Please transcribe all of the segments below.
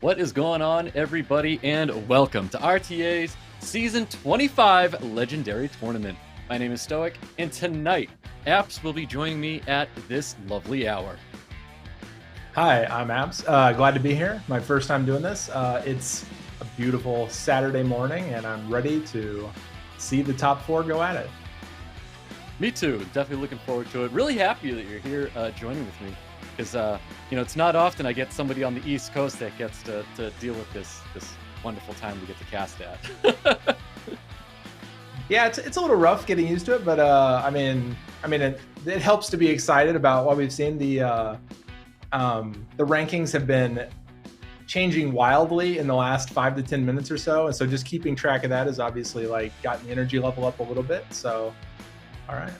What is going on, everybody, and welcome to RTA's Season 25 Legendary Tournament. My name is Stoic, and tonight, Apps will be joining me at this lovely hour. Hi, I'm Apps. Glad to be here. My first time doing this. It's a beautiful Saturday morning, and I'm ready to see the top four go at it. Me too. Definitely looking forward to it. Really happy that you're here joining with me. Because, it's not often I get somebody on the East Coast that gets to deal with this wonderful time we get to cast at. Yeah, it's a little rough getting used to it, but it helps to be excited about what we've seen. The rankings have been changing wildly in the last 5 to 10 minutes or so, and so just keeping track of that has obviously gotten the energy level up a little bit. So, all right.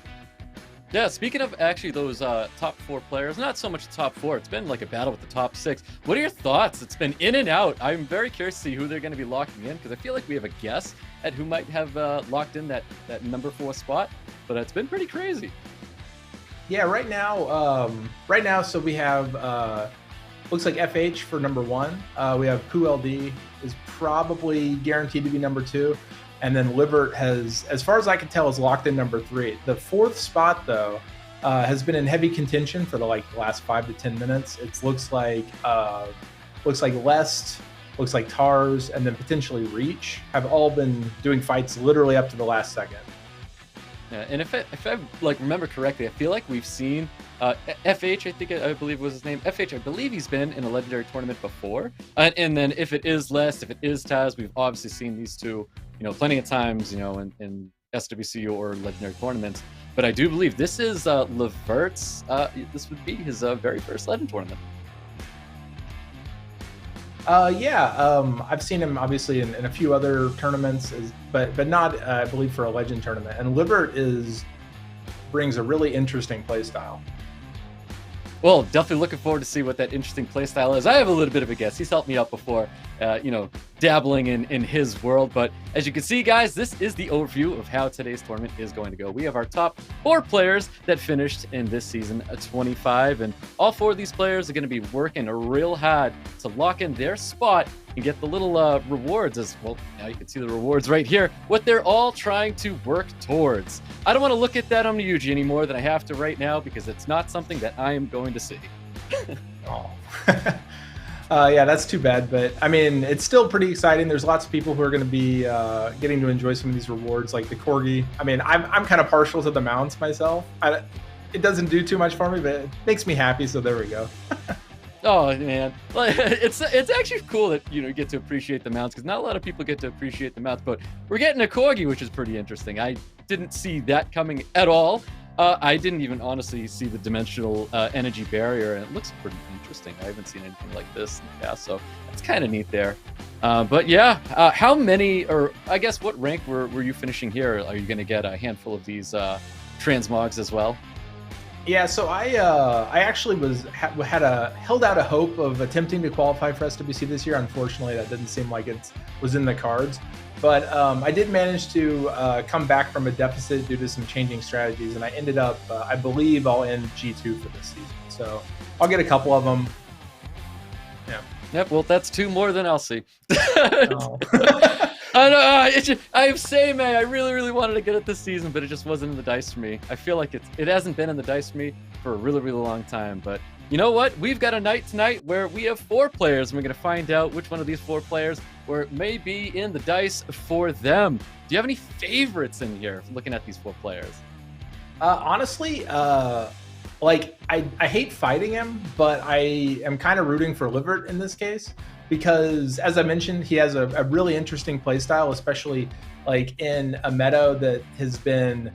Yeah, speaking of actually those top four players, not so much the top four, it's been like a battle with the top six. What are your thoughts? It's been in and out. I'm very curious to see who they're going to be locking in, because I feel like we have a guess at who might have locked in that number 4 spot, but it's been pretty crazy. Yeah, right now, so we have, looks like FH for number 1. We have QLD is probably guaranteed to be number 2. And then Livert has, as far as I can tell, is locked in number 3. The 4th spot, though, has been in heavy contention for the last 5 to 10 minutes. It looks like Lest, looks like Tars, and then potentially Reach have all been doing fights literally up to the last second. Yeah, and if I remember correctly, I feel like we've seen FH. I believe was his name. FH. I believe he's been in a legendary tournament before. And then if it is Lest, if it is Taz, we've obviously seen these two, plenty of times, in SWCU or legendary tournaments. But I do believe this is Levert's. This would be his very first legend tournament. I've seen him obviously in a few other tournaments, but not, I believe, for a legend tournament. And Livert brings a really interesting play style. Well, definitely looking forward to see what that interesting playstyle is. I have a little bit of a guess. He's helped me out before, dabbling in his world. But as you can see, guys, this is the overview of how today's tournament is going to go. We have our top 4 players that finished in this season 25. And all 4 of these players are going to be working real hard to lock in their spot and get the little rewards as well. Now you can see the rewards right here, what they're all trying to work towards. I don't want to look at that on Yuji any more than I have to right now, because it's not something that I am going to see. Oh. Yeah, that's too bad. But I mean, it's still pretty exciting. There's lots of people who are going to be getting to enjoy some of these rewards, like the Corgi. I mean, I'm kind of partial to the mounts myself. It doesn't do too much for me, but it makes me happy. So there we go. Oh man, it's actually cool that you get to appreciate the mounts, because not a lot of people get to appreciate the mounts. But we're getting a Corgi, which is pretty interesting. I didn't see that coming at all. I didn't even honestly see the dimensional energy barrier, and it looks pretty interesting. I haven't seen anything like this in the past, so it's kind of neat there. But yeah, how many, or I guess what rank were you finishing here? Are you going to get a handful of these transmogs as well? Yeah, so I actually held out a hope of attempting to qualify for SWC this year. Unfortunately, that didn't seem like it was in the cards. But I did manage to come back from a deficit due to some changing strategies, and I ended up, I believe, I'll end G2 for this season. So I'll get a couple of them. Yeah. Yep. Well, that's 2 more than I'll see. Oh. I know. I'm saying, man, I really, really wanted to get it this season, but it just wasn't in the dice for me. I feel like it hasn't been in the dice for me for a really, really long time. But you know what? We've got a night tonight where we have 4 players, and we're going to find out which one of these 4 players where it may be in the dice for them. Do you have any favorites in here looking at these 4 players? Honestly, I hate fighting him, but I am kind of rooting for Livert in this case, because as I mentioned, he has a really interesting playstyle, especially in a meta that has been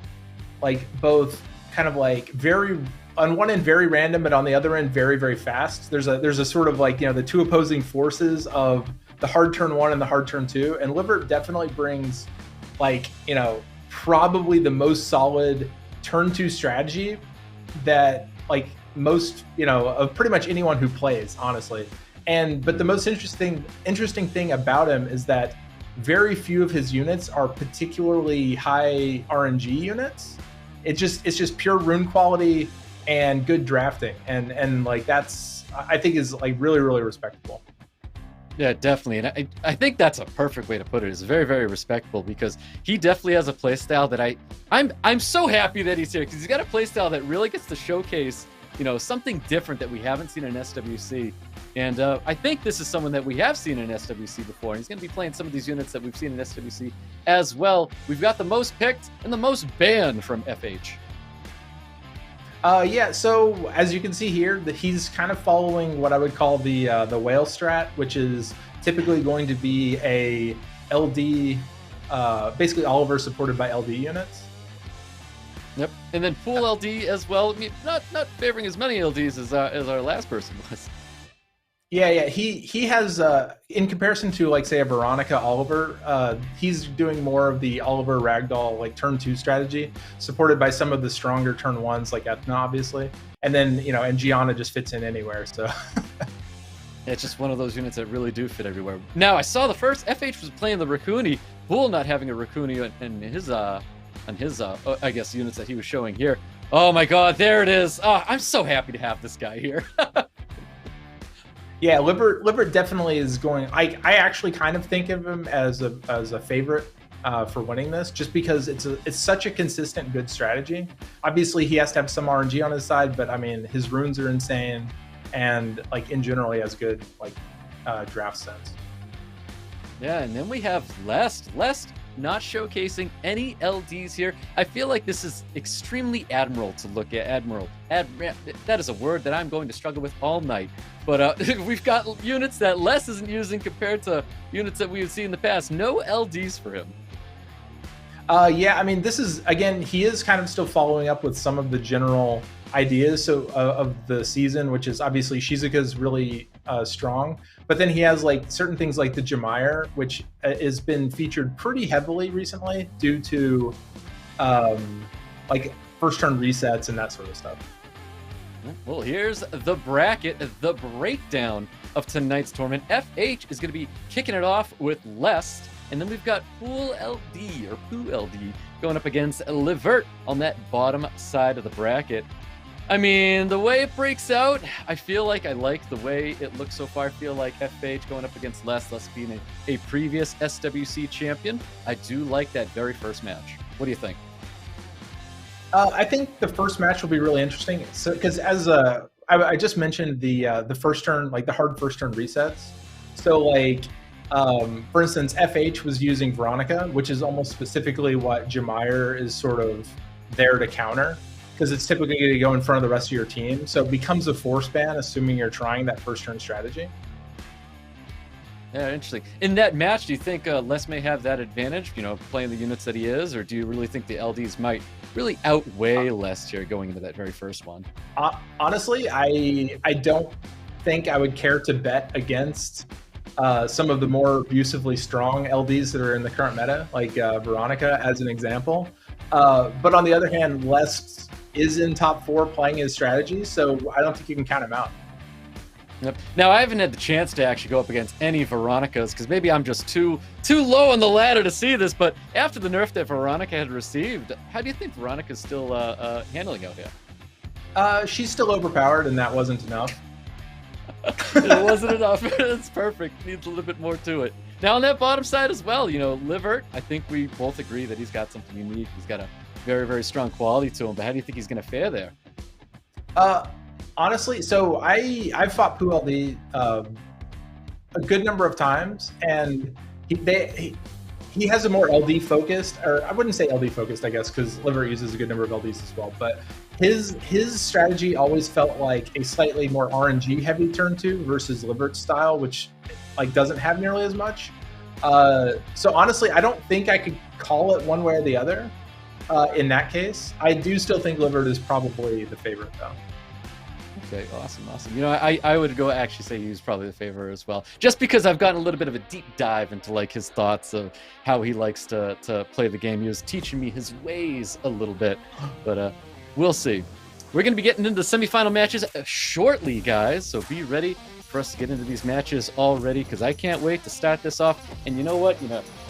both kind of very, on one end very random, but on the other end very, very fast. There's a sort of the 2 opposing forces of the hard turn 1 and the hard turn 2, and Livert definitely brings probably the most solid turn 2 strategy that most of pretty much anyone who plays, honestly. But the most interesting thing about him is that very few of his units are particularly high RNG units. It's just pure rune quality and good drafting, and that's, I think, is really, really respectable. Yeah, definitely. And I think that's a perfect way to put it. It's very, very respectful because he definitely has a play style that I'm so happy that he's here because he's got a play style that really gets to showcase, you know, something different that we haven't seen in SWC. And I think this is someone that we have seen in SWC before. And he's going to be playing some of these units that we've seen in SWC as well. We've got the most picked and the most banned from FH. Yeah, so as you can see here, that he's kind of following what I would call the whale strat, which is typically going to be a LD, basically Oliver supported by LD units. Yep, and then full LD as well. I mean, not favoring as many LDs as our last person was. Yeah. He has, in comparison to like say a Veronica Oliver, he's doing more of the Oliver Ragdoll like turn 2 strategy, supported by some of the stronger turn 1s like Ethna, obviously, and then and Gianna just fits in anywhere. So it's just one of those units that really do fit everywhere. Now I saw the first FH was playing the Raccoony, Bull not having a Raccoony in his I guess units that he was showing here. Oh my God, there it is. Oh, I'm so happy to have this guy here. Yeah, Libert definitely is going. I actually kind of think of him as a favorite for winning this, just because it's such a consistent good strategy. Obviously, he has to have some RNG on his side, but I mean, his runes are insane, and like in general, he has good like draft sense. Yeah, and then we have Lest not showcasing any LDs here. I feel like this is extremely admiral to look at. That is a word that I'm going to struggle with all night. But we've got units that Les isn't using compared to units that we've seen in the past. No LDs for him. Yeah, I mean, this is, again, he is kind of still following up with some of the general ideas of the season, which is obviously Shizuka's really strong. But then he has like certain things like the Jemire, which has been featured pretty heavily recently due to like first turn resets and that sort of stuff. Well, here's the bracket, the breakdown of tonight's tournament. FH is going to be kicking it off with Lest, and then we've got Pool LD or Poo LD going up against Livert on that bottom side of the bracket. I mean, the way it breaks out, I feel like I like the way it looks so far. I feel like FH going up against Lest being a previous SWC champion. I do like that very first match. What do you think? I think the first match will be really interesting. So, because as I just mentioned the first turn, like the hard first turn resets. So, like for instance, FH was using Veronica, which is almost specifically what Jemire is sort of there to counter, because it's typically going to go in front of the rest of your team. So it becomes a force ban, assuming you're trying that first turn strategy. Yeah, interesting. In that match, do you think Les may have that advantage, playing the units that he is, or do you really think the LDs might really outweigh Les here going into that very first one? Honestly, I don't think I would care to bet against some of the more abusively strong LDs that are in the current meta, like Veronica as an example. But on the other hand, Les is in top 4 playing his strategy, so I don't think you can count him out. Yep. Now, I haven't had the chance to actually go up against any Veronicas because maybe I'm just too low on the ladder to see this, but after the nerf that Veronica had received, how do you think Veronica's still handling out here? She's still overpowered, and that wasn't enough. It wasn't enough. It's perfect. Needs a little bit more to it. Now, on that bottom side as well, Livert, I think we both agree that he's got something unique. He's got a very, very strong quality to him, but how do you think he's going to fare there? Honestly, so I've fought Poo LD a good number of times, and he has a more LD focused, or I wouldn't say LD focused, I guess, because Livert uses a good number of LDs as well. But his strategy always felt like a slightly more RNG heavy turn 2 versus Livert's style, which like doesn't have nearly as much. So honestly, I don't think I could call it one way or the other. In that case, I do still think Livert is probably the favorite, though. Okay, awesome. I would go actually say he's probably the favorite as well, just because I've gotten a little bit of a deep dive into like his thoughts of how he likes to play the game. He was teaching me his ways a little bit, but we'll see. We're going to be getting into the semifinal matches shortly, guys, so be ready for us to get into these matches already, because I can't wait to start this off. And you know what?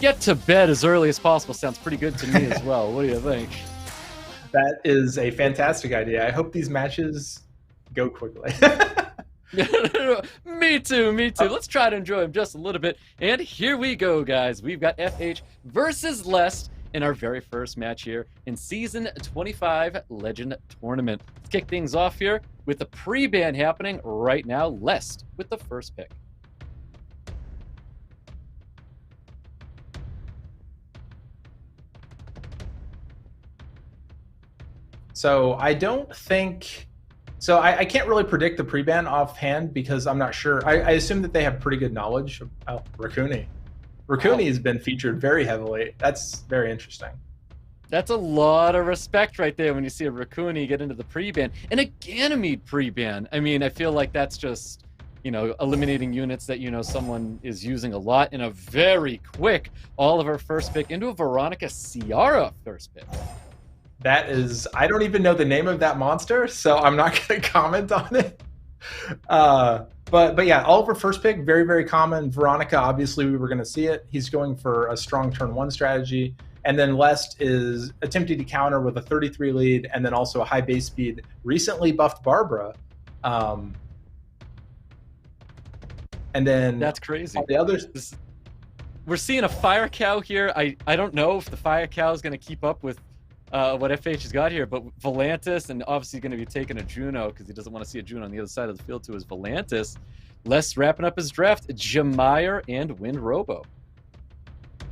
Get to bed as early as possible sounds pretty good to me as well. What do you think? That is a fantastic idea. I hope these matches go quickly. Me too, me too. Let's try to enjoy him just a little bit. And here we go, guys. We've got FH versus Lest in our very first match here in Season 25 Legend Tournament. Let's kick things off here with the pre-ban happening right now. Lest with the first pick. So I don't think... So I can't really predict the pre-ban offhand because I'm not sure. I assume that they have pretty good knowledge. Oh, Raccoony. Raccoony has been featured very heavily. That's very interesting. That's a lot of respect right there when you see a Raccoony get into the pre-ban. And a Ganymede pre-ban. I mean, I feel like that's just, you know, eliminating units that, you know, someone is using a lot in a very quick Oliver first pick into a Veronica Ciara first pick. That is, I don't even know the name of that monster, so I'm not going to comment on it. But yeah, Oliver first pick, very, very common. Veronica, obviously we were going to see it. He's going for a strong turn one strategy. And then Lest is attempting to counter with a 33 lead and then also a high base speed, recently buffed Barbara. And then that's crazy. The others, we're seeing a Fire Cow here. I don't know if the Fire Cow is going to keep up with what FH has got here, but Volantis, and obviously going to be taking a Juno because he doesn't want to see a Juno on the other side of the field too, is Volantis. Less wrapping up his draft, Jameyer and Wind Robo.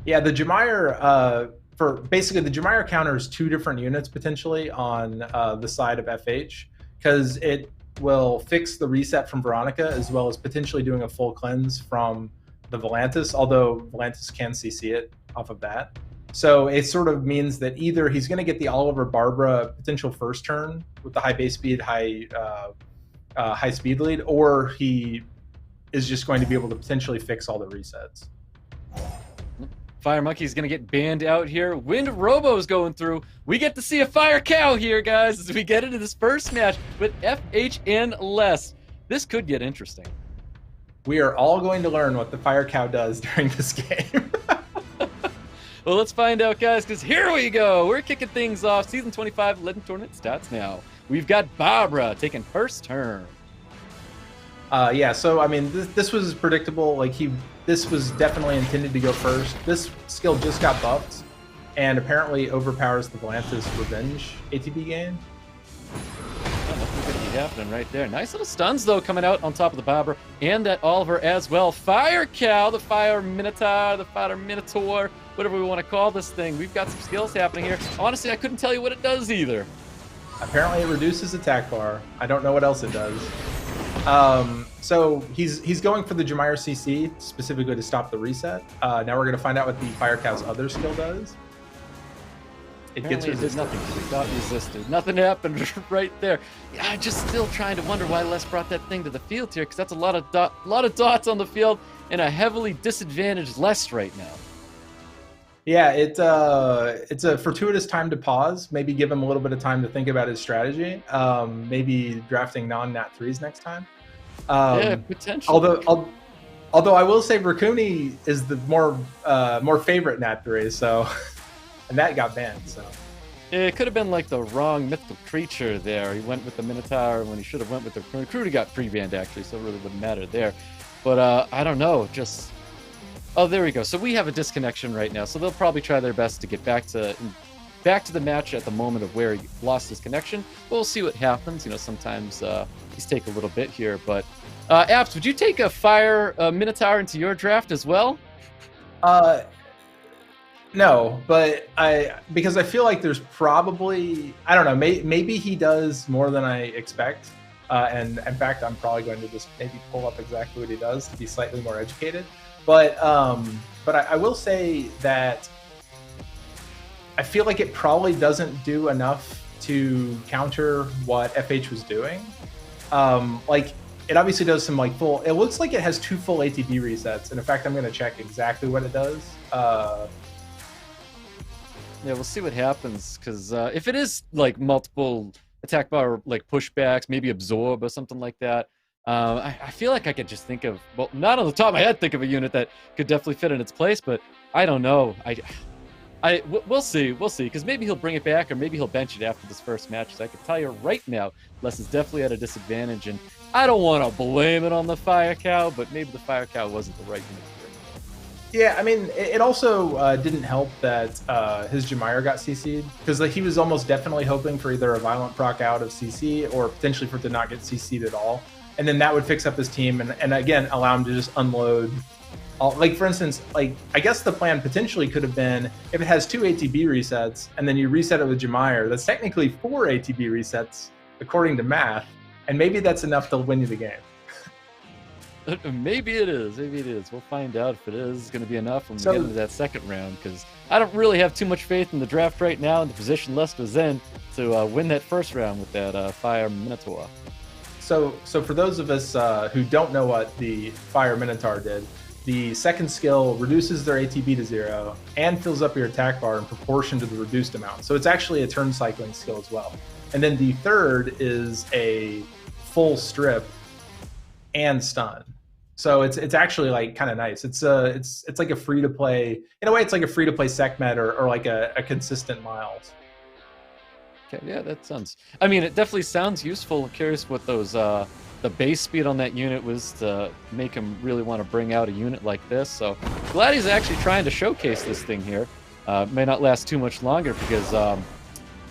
Yeah, the Jameyer, for basically the Jameyer counters two different units potentially on the side of FH because it will fix the reset from Veronica as well as potentially doing a full cleanse from the Volantis, although Volantis can CC it off of that. So it sort of means that either he's going to get the Oliver Barbara potential first turn with the high base speed, high speed lead, or he is just going to be able to potentially fix all the resets. Fire Monkey's going to get banned out here. Wind Robo's going through. We get to see a Fire Cow here, guys, as we get into this first match with FH and Less. This could get interesting. We are all going to learn what the Fire Cow does during this game. Well, let's find out, guys, because here we go. We're kicking things off. Season 25 Legend Tournament starts now. We've got Barbara taking first turn. Yeah, so, I mean, this was predictable. Like, this was definitely intended to go first. This skill just got buffed and apparently overpowers the Volantis Revenge ATB gain. Nothing good to be happening right there. Nice little stuns, though, coming out on top of the Barbara and that Oliver as well. Fire Cow, the Fire Minotaur, the Fire Minotaur, whatever we want to call this thing. We've got some skills happening here. Honestly, I couldn't tell you what it does either. Apparently it reduces attack bar. I don't know what else it does. So he's going for the Jameyer CC specifically to stop the reset. Now we're going to find out what the Fire Cow's other skill does. It gets resisted. Nothing. It got resisted. Nothing happened right there. Yeah, I'm just still trying to wonder why Les brought that thing to the field here, because that's a lot of dots on the field and a heavily disadvantaged Les right now. Yeah, it's a fortuitous time to pause. Maybe give him a little bit of time to think about his strategy. Maybe drafting non-Nat 3s next time. Yeah, potentially. Although I will say Raccoony is the more favorite Nat 3, so and that got banned. So it could have been like the wrong mythical creature there. He went with the Minotaur when he should have went with the Recruiter. Got pre-banned actually, so it really wouldn't matter there. But I don't know, just. Oh, there we go. So we have a disconnection right now. So they'll probably try their best to get back to the match at the moment of where he lost his connection. We'll see what happens. You know, sometimes these take a little bit here. But Apps, would you take a Fire Minotaur into your draft as well? No, but because I feel like there's probably, I don't know, maybe he does more than I expect. And in fact, I'm probably going to just maybe pull up exactly what he does to be slightly more educated. But I will say that I feel like it probably doesn't do enough to counter what FH was doing. Like it obviously does some like full. It looks like it has 2 full ATB resets, and in fact, I'm going to check exactly what it does. Yeah, we'll see what happens because if it is like multiple attack bar like pushbacks, maybe absorb or something like that. I feel like I could just think of, well, not on the top of my head, think of a unit that could definitely fit in its place, but I don't know. We'll see, because maybe he'll bring it back, or maybe he'll bench it after this first match. So I can tell you right now, Les is definitely at a disadvantage, and I don't want to blame it on the Fire Cow, but maybe the Fire Cow wasn't the right unit for it. Yeah, I mean, it also didn't help that his Jemire got CC'd, because like, he was almost definitely hoping for either a violent proc out of CC or potentially for it to not get CC'd at all. And then that would fix up his team and again, allow him to just unload. Like, for instance, like, I guess the plan potentially could have been if it has 2 ATB resets and then you reset it with Jemire, that's technically 4 ATB resets according to math. And maybe that's enough to win you the game. Maybe it is. Maybe it is. We'll find out if it is going to be enough when we get into that second round, because I don't really have too much faith in the draft right now and the position Les was in to win that first round with that Fire Minotaur. So for those of us who don't know what the Fire Minotaur did, the second skill reduces their ATB to 0 and fills up your attack bar in proportion to the reduced amount. So it's actually a turn cycling skill as well. And then the third is a full strip and stun. So it's actually like kind of nice. It's like a free to play, in a way it's like a free to play Sekhmet or like a consistent Miles. Okay, yeah, that sounds, I mean, it definitely sounds useful. I'm curious what those the base speed on that unit was to make him really want to bring out a unit like this. So glad he's actually trying to showcase this thing here. May not last too much longer, because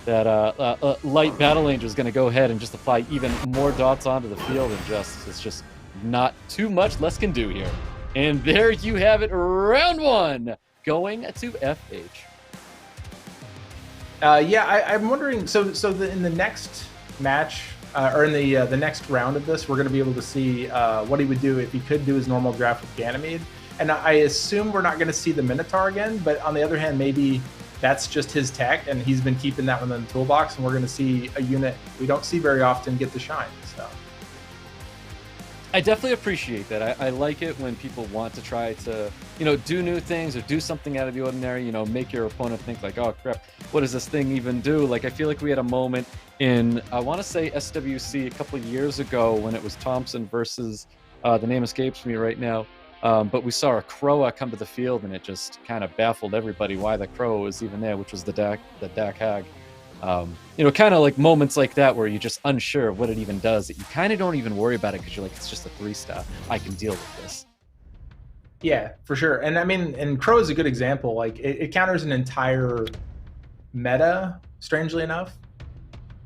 that light battle angel is going to go ahead and just apply even more dots onto the field, and it's just not too much Les can do here. And there you have it, round 1 going to FH. Yeah, I'm wondering. In the next match, or in the next round of this, we're going to be able to see what he would do if he could do his normal draft with Ganymede. And I assume we're not going to see the Minotaur again, but on the other hand, maybe that's just his tech, and he's been keeping that one in the toolbox, and we're going to see a unit we don't see very often get the shine. So I definitely appreciate that. I like it when people want to try to, do new things or do something out of the ordinary, make your opponent think like, oh crap, what does this thing even do? Like, I feel like we had a moment in, I want to say SWC a couple of years ago when it was Thompson versus, the name escapes me right now, but we saw a Croa come to the field, and it just kind of baffled everybody why the Croa was even there, which was the Dak Hag. Kind of like moments like that where you're just unsure of what it even does, that you kind of don't even worry about it because you're like, it's just a 3-star. I can deal with this. Yeah, for sure. And I mean, and Crow is a good example. Like, it counters an entire meta, strangely enough.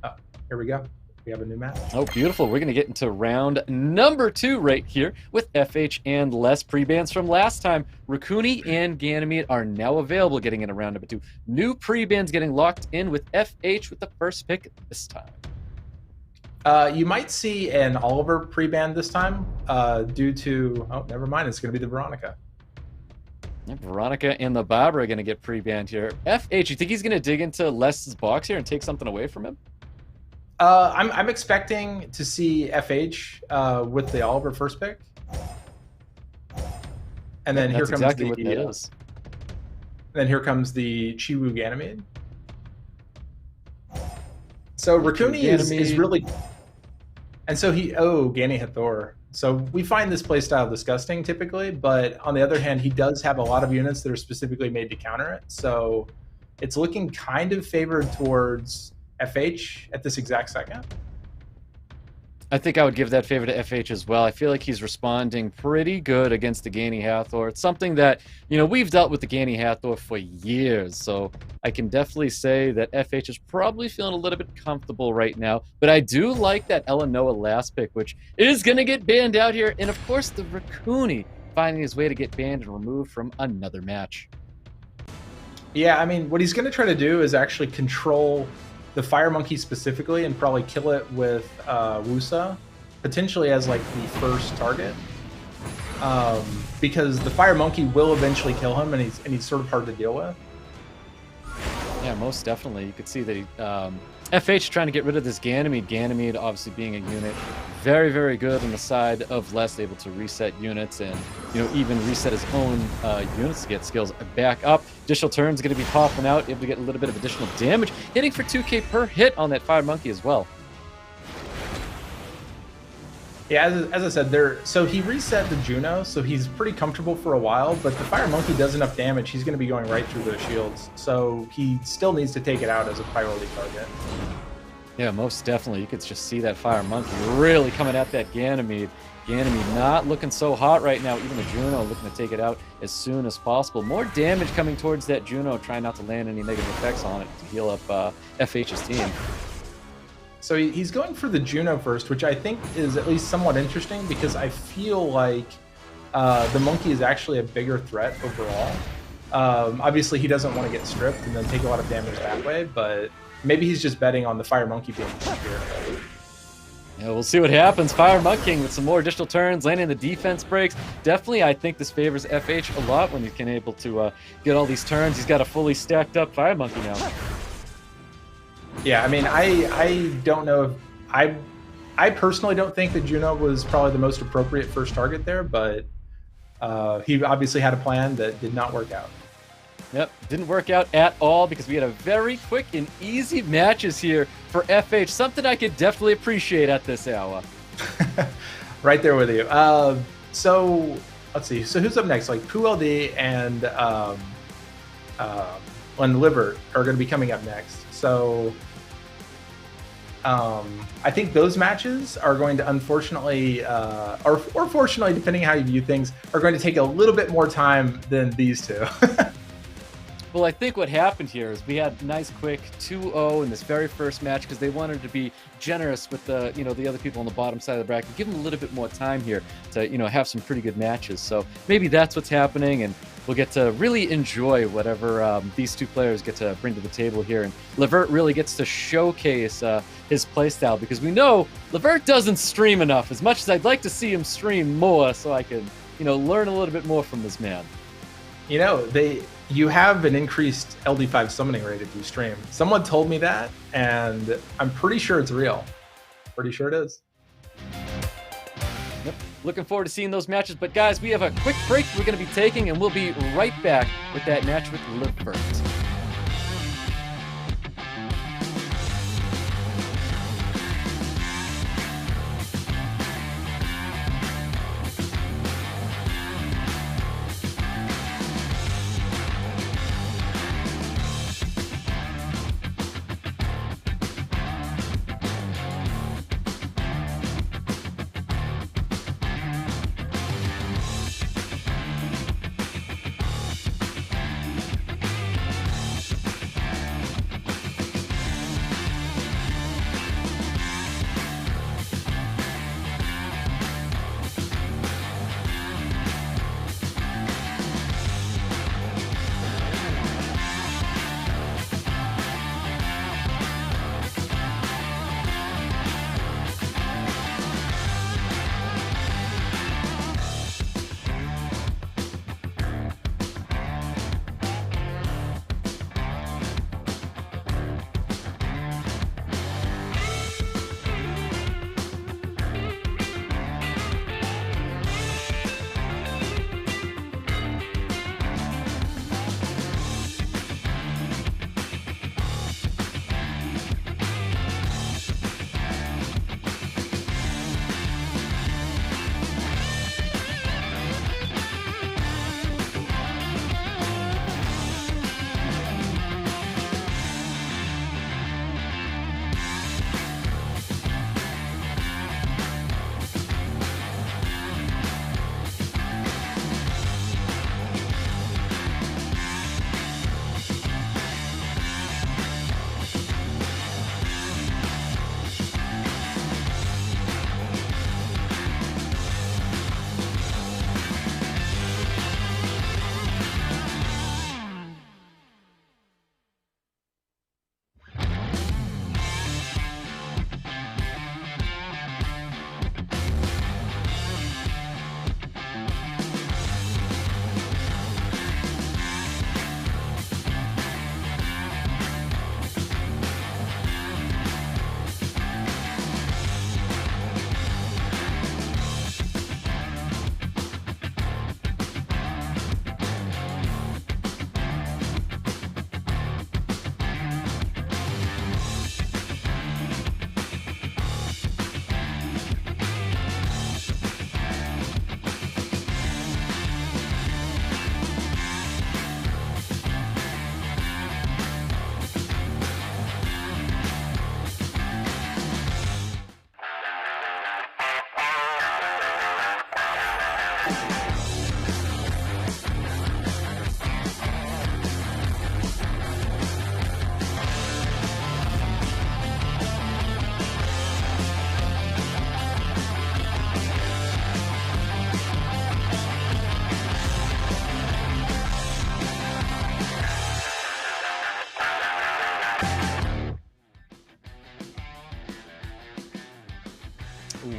Oh, here we go. We have a new map. Oh, beautiful. We're going to get into round number 2 right here with FH and Les. Pre-bans from last time. Raccoony and Ganymede are now available, getting into round number 2. New pre-bans getting locked in with FH with the first pick this time. You might see an Oliver pre-ban this time due to... Oh, never mind. It's going to be the Veronica. Yeah, Veronica and the Barbara are going to get pre-banned here. FH, you think he's going to dig into Les's box here and take something away from him? I'm expecting to see FH with the Oliver first pick, and then here comes exactly the. What that is. Then here comes the Chiwu Ganymede. So Raccoony is really, and so Gany Hathor. So we find this playstyle disgusting typically, but on the other hand, he does have a lot of units that are specifically made to counter it. So it's looking kind of favored towards FH at this exact second. I think I would give that favor to FH as well. I feel like he's responding pretty good against the Gany Hathor. It's something that, we've dealt with the Gany Hathor for years, so I can definitely say that FH is probably feeling a little bit comfortable right now. But I do like that Eleanor last pick, which is going to get banned out here. And of course, the Raccoony finding his way to get banned and removed from another match. Yeah, I mean, what he's going to try to do is actually control the Fire Monkey specifically, and probably kill it with Wusa, potentially as like the first target, because the Fire Monkey will eventually kill him, and he's sort of hard to deal with. Yeah, most definitely. You could see that he, FH trying to get rid of this Ganymede. Ganymede obviously being a unit very, very good on the side of Les, able to reset units and, even reset his own units to get skills back up. Additional turns going to be popping out, able to get a little bit of additional damage, hitting for 2k per hit on that Fire Monkey as well. Yeah, as I said, so he reset the Juno, so he's pretty comfortable for a while, but the Fire Monkey does enough damage, he's going to be going right through those shields. So he still needs to take it out as a priority target. Yeah, most definitely. You could just see that Fire Monkey really coming at that Ganymede. Ganymede not looking so hot right now. Even the Juno looking to take it out as soon as possible. More damage coming towards that Juno, trying not to land any negative effects on it to heal up FH's team. So he's going for the Juno first, which I think is at least somewhat interesting because I feel like the Monkey is actually a bigger threat overall. Obviously, he doesn't want to get stripped and then take a lot of damage that way, but maybe he's just betting on the Fire Monkey being here. Yeah, we'll see what happens. Fire Monkey with some more additional turns, landing the defense breaks. Definitely, I think this favors FH a lot when he can able to get all these turns. He's got a fully stacked up Fire Monkey now. Yeah, I mean, I don't know if I personally don't think that Juno was probably the most appropriate first target there, but he obviously had a plan that did not work out. Yep, didn't work out at all because we had a very quick and easy matches here for FH. Something I could definitely appreciate at this hour. Right there with you. So let's see. So who's up next? Like PooLD and Liver are going to be coming up next. So I think those matches are going to unfortunately, or fortunately, depending how you view things, are going to take a little bit more time than these two. Well, I think what happened here is we had nice quick 2-0 in this very first match because they wanted to be generous with the the other people on the bottom side of the bracket, give them a little bit more time here to have some pretty good matches. So maybe that's what's happening, and we'll get to really enjoy whatever these two players get to bring to the table here. And Levert really gets to showcase his playstyle because we know Levert doesn't stream enough. As much as I'd like to see him stream more, so I can learn a little bit more from this man. You have an increased LD5 summoning rate if you stream. Someone told me that, and I'm pretty sure it's real. Pretty sure it is. Yep. Looking forward to seeing those matches. But guys, we have a quick break we're going to be taking, and we'll be right back with that match with Levert.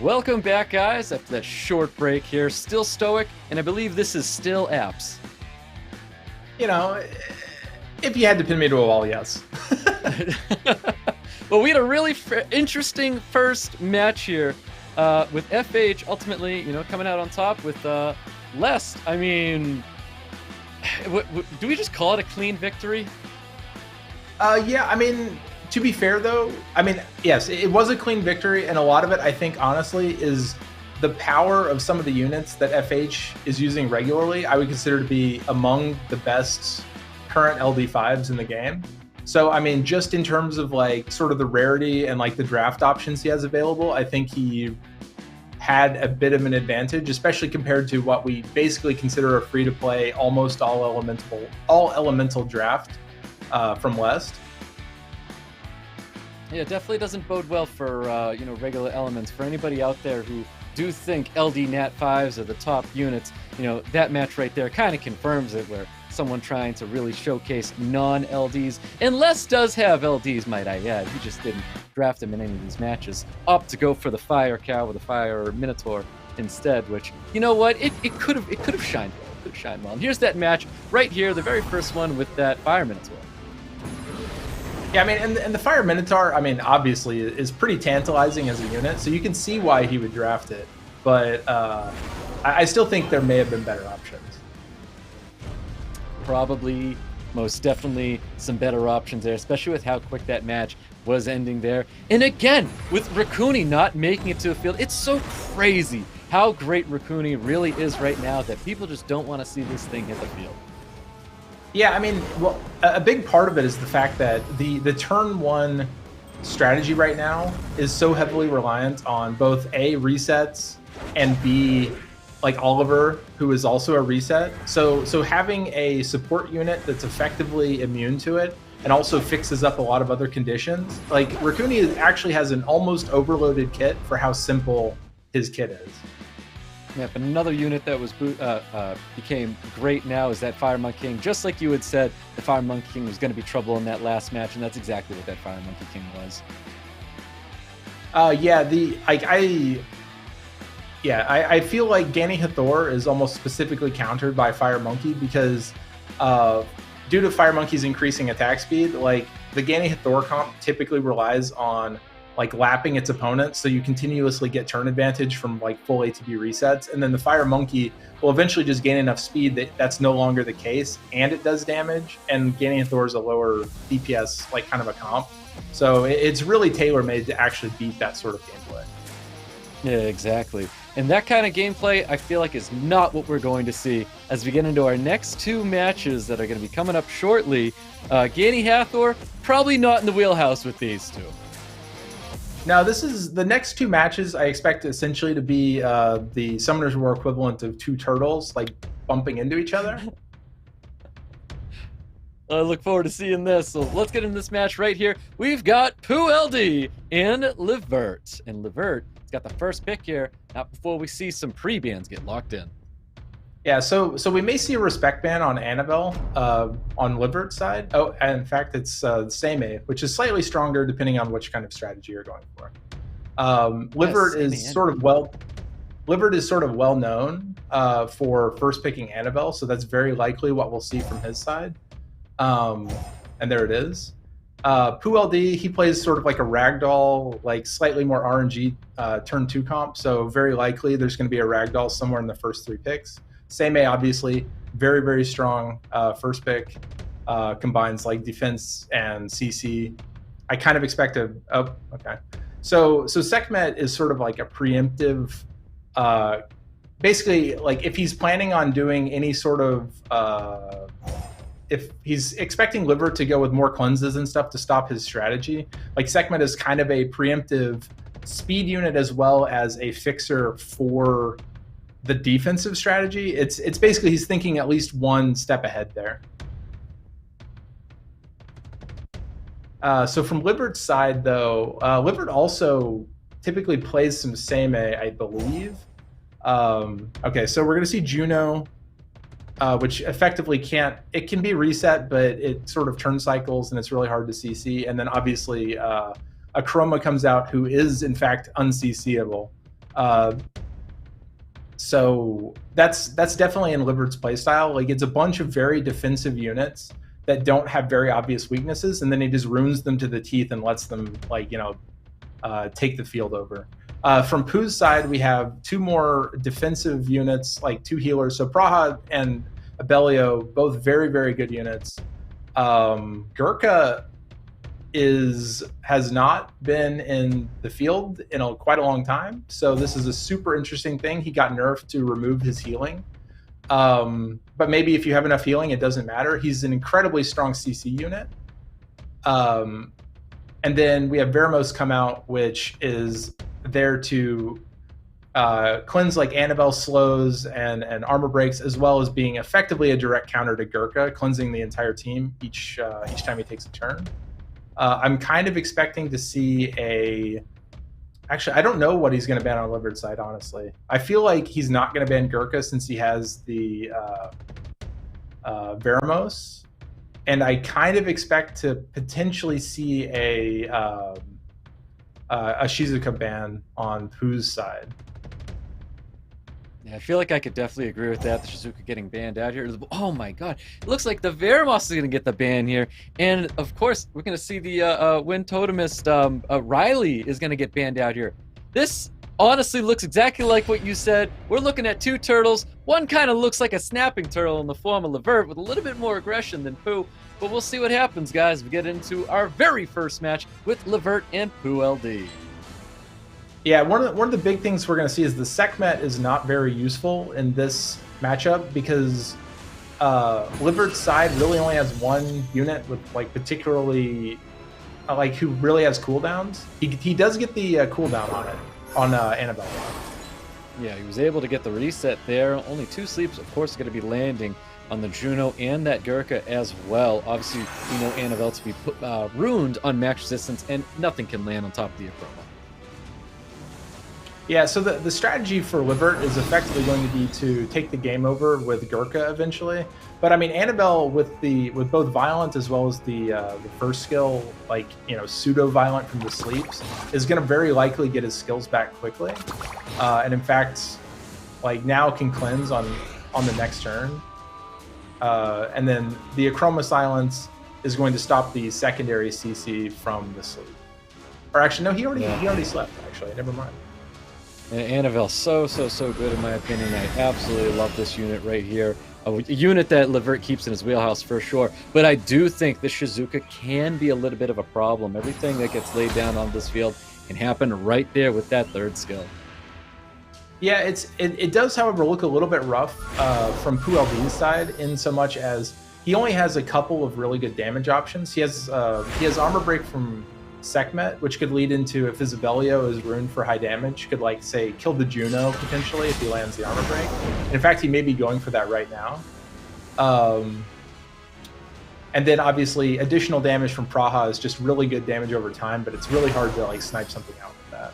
Welcome back, guys, after that short break here. Still stoic, and I believe this is still apps. You know, if you had to pin me to a wall, yes. Well, we had a really interesting first match here with FH ultimately, you know, coming out on top with Lest. I mean, do we just call it a clean victory? Yeah, I mean, to be fair, though, I mean, yes, it was a clean victory, and a lot of it, I think, honestly, is the power of some of the units that FH is using regularly. I would consider to be among the best current LD5s in the game. So, I mean, just in terms of, like, sort of the rarity and, like, the draft options he has available, I think he had a bit of an advantage, especially compared to what we basically consider a free-to-play, almost all elemental draft from Lest. Yeah, definitely doesn't bode well for you know, regular elements. For anybody out there who do think LD Nat 5s are the top units, you know, that match right there kind of confirms it, where someone trying to really showcase non-LDs, and Les does have LDs, might I add. He just didn't draft him in any of these matches. Opt to go for the Fire Cow or the Fire Minotaur instead, which, you know what, it could have shined well. It could have shined well. And here's that match right here, the very first one with that Fire Minotaur. Yeah, I mean, and the Fire Minotaur, I mean, obviously is pretty tantalizing as a unit, so you can see why he would draft it. But I still think there may have been better options. Probably, most definitely some better options there, especially with how quick that match was ending there. And again, with Rakuni not making it to the field, it's so crazy how great Rakuni really is right now that people just don't want to see this thing hit the field. Yeah, I mean, well, a big part of it is the fact that the turn one strategy right now is so heavily reliant on both A, resets, and B, like Oliver, who is also a reset. So having a support unit that's effectively immune to it and also fixes up a lot of other conditions. Like, Rakuni actually has an almost overloaded kit for how simple his kit is. Yeah, but another unit that was became great now is that Fire Monkey King. Just like you had said, the Fire Monkey King was going to be trouble in that last match, and that's exactly what that Fire Monkey King was. Yeah, I feel like Gani Hathor is almost specifically countered by Fire Monkey because due to Fire Monkey's increasing attack speed, like the Gani Hathor comp typically relies on like lapping its opponents, so you continuously get turn advantage from like full ATB resets, and then the Fire Monkey will eventually just gain enough speed that that's no longer the case, and it does damage, and Gani Hathor is a lower DPS like kind of a comp, so it's really tailor-made to actually beat that sort of gameplay. Yeah, exactly. And that kind of gameplay, I feel like, is not what we're going to see as we get into our next two matches that are going to be coming up shortly. Gani Hathor, probably not in the wheelhouse with these two. Now, this is the next two matches. I expect essentially to be the Summoners War equivalent of two turtles, like bumping into each other. I look forward to seeing this. So let's get into this match right here. We've got PooLD and Levert. And Levert has got the first pick here, not before we see some pre-bans get locked in. Yeah, so we may see a respect ban on Annabelle on Levert's side. Oh, and in fact, it's Same, which is slightly stronger depending on which kind of strategy you're going for. Levert is sort of well known for first picking Annabelle, so that's very likely what we'll see from his side. And there it is. PooLD, he plays sort of like a ragdoll, like slightly more RNG turn 2 comp, so very likely there's going to be a ragdoll somewhere in the first 3 picks. Same obviously, very, very strong first pick, combines like defense and CC. I kind of expect a, oh, okay. So Sekhmet is sort of like a preemptive, basically like if he's planning on doing any sort of, if he's expecting Liver to go with more cleanses and stuff to stop his strategy, like Sekhmet is kind of a preemptive speed unit as well as a fixer for the defensive strategy. It's basically he's thinking at least one step ahead there. So from Libert's side, though, Libert also typically plays some Seme, I believe. Okay, so we're going to see Juno, which effectively it can be reset, but it sort of turn cycles and it's really hard to CC. And then obviously a Chroma comes out who is in fact unCCable. So that's definitely in Libert's playstyle. Like, it's a bunch of very defensive units that don't have very obvious weaknesses, and then he just runes them to the teeth and lets them, like, take the field over. From Pooh's side, we have two more defensive units, like two healers. So Praha and Abellio, both very, very good units. Gurkha has not been in the field in quite a long time, so this is a super interesting thing. He got nerfed to remove his healing. But maybe if you have enough healing, it doesn't matter. He's an incredibly strong CC unit. And then we have Veramos come out, which is there to cleanse like Annabelle slows and armor breaks, as well as being effectively a direct counter to Gurkha, cleansing the entire team each time he takes a turn. I'm kind of expecting to see Actually, I don't know what he's going to ban on Libert's side, honestly. I feel like he's not going to ban Gurkha since he has the Veramos. And I kind of expect to potentially see a Shizuka ban on Pooh's side. Yeah, I feel like I could definitely agree with that. The Shizuka getting banned out here. Oh my god. It looks like the Veramos is going to get the ban here. And of course, we're going to see the Wind Totemist Riley is going to get banned out here. This honestly looks exactly like what you said. We're looking at two turtles. One kind of looks like a snapping turtle in the form of Levert with a little bit more aggression than Pooh. But we'll see what happens, guys. We get into our very first match with Levert and Pooh LD. Yeah, one of the big things we're going to see is the Sekhmet is not very useful in this matchup because Libert's side really only has one unit with like particularly like who really has cooldowns. He does get the cooldown on it on Annabelle. Yeah, he was able to get the reset there. Only 2 sleeps, of course, going to be landing on the Juno and that Gurkha as well. Obviously, we know Annabelle to be ruined on max resistance, and nothing can land on top of the Acroma. Yeah, so the strategy for Libert is effectively going to be to take the game over with Gurkha eventually. But I mean, Annabelle with both violent as well as the first skill, like pseudo violent from the sleeps, is going to very likely get his skills back quickly, and in fact, like now can cleanse on the next turn, and then the Acroma silence is going to stop the secondary CC from the sleep. Or actually, no, he already slept. Actually, never mind. And Annabelle, so good in my opinion. I absolutely love this unit right here. A unit that Levert keeps in his wheelhouse for sure. But I do think the Shizuka can be a little bit of a problem. Everything that gets laid down on this field can happen right there with that third skill. Yeah, it does, however, look a little bit rough from Pooh LD's side, in so much as he only has a couple of really good damage options. He has armor break from Sekhmet, which could lead into, if Isabellio is ruined for high damage, could, like, say, kill the Juno, potentially, if he lands the armor break. In fact, he may be going for that right now. And then, obviously, additional damage from Praha is just really good damage over time, but it's really hard to, like, snipe something out with that.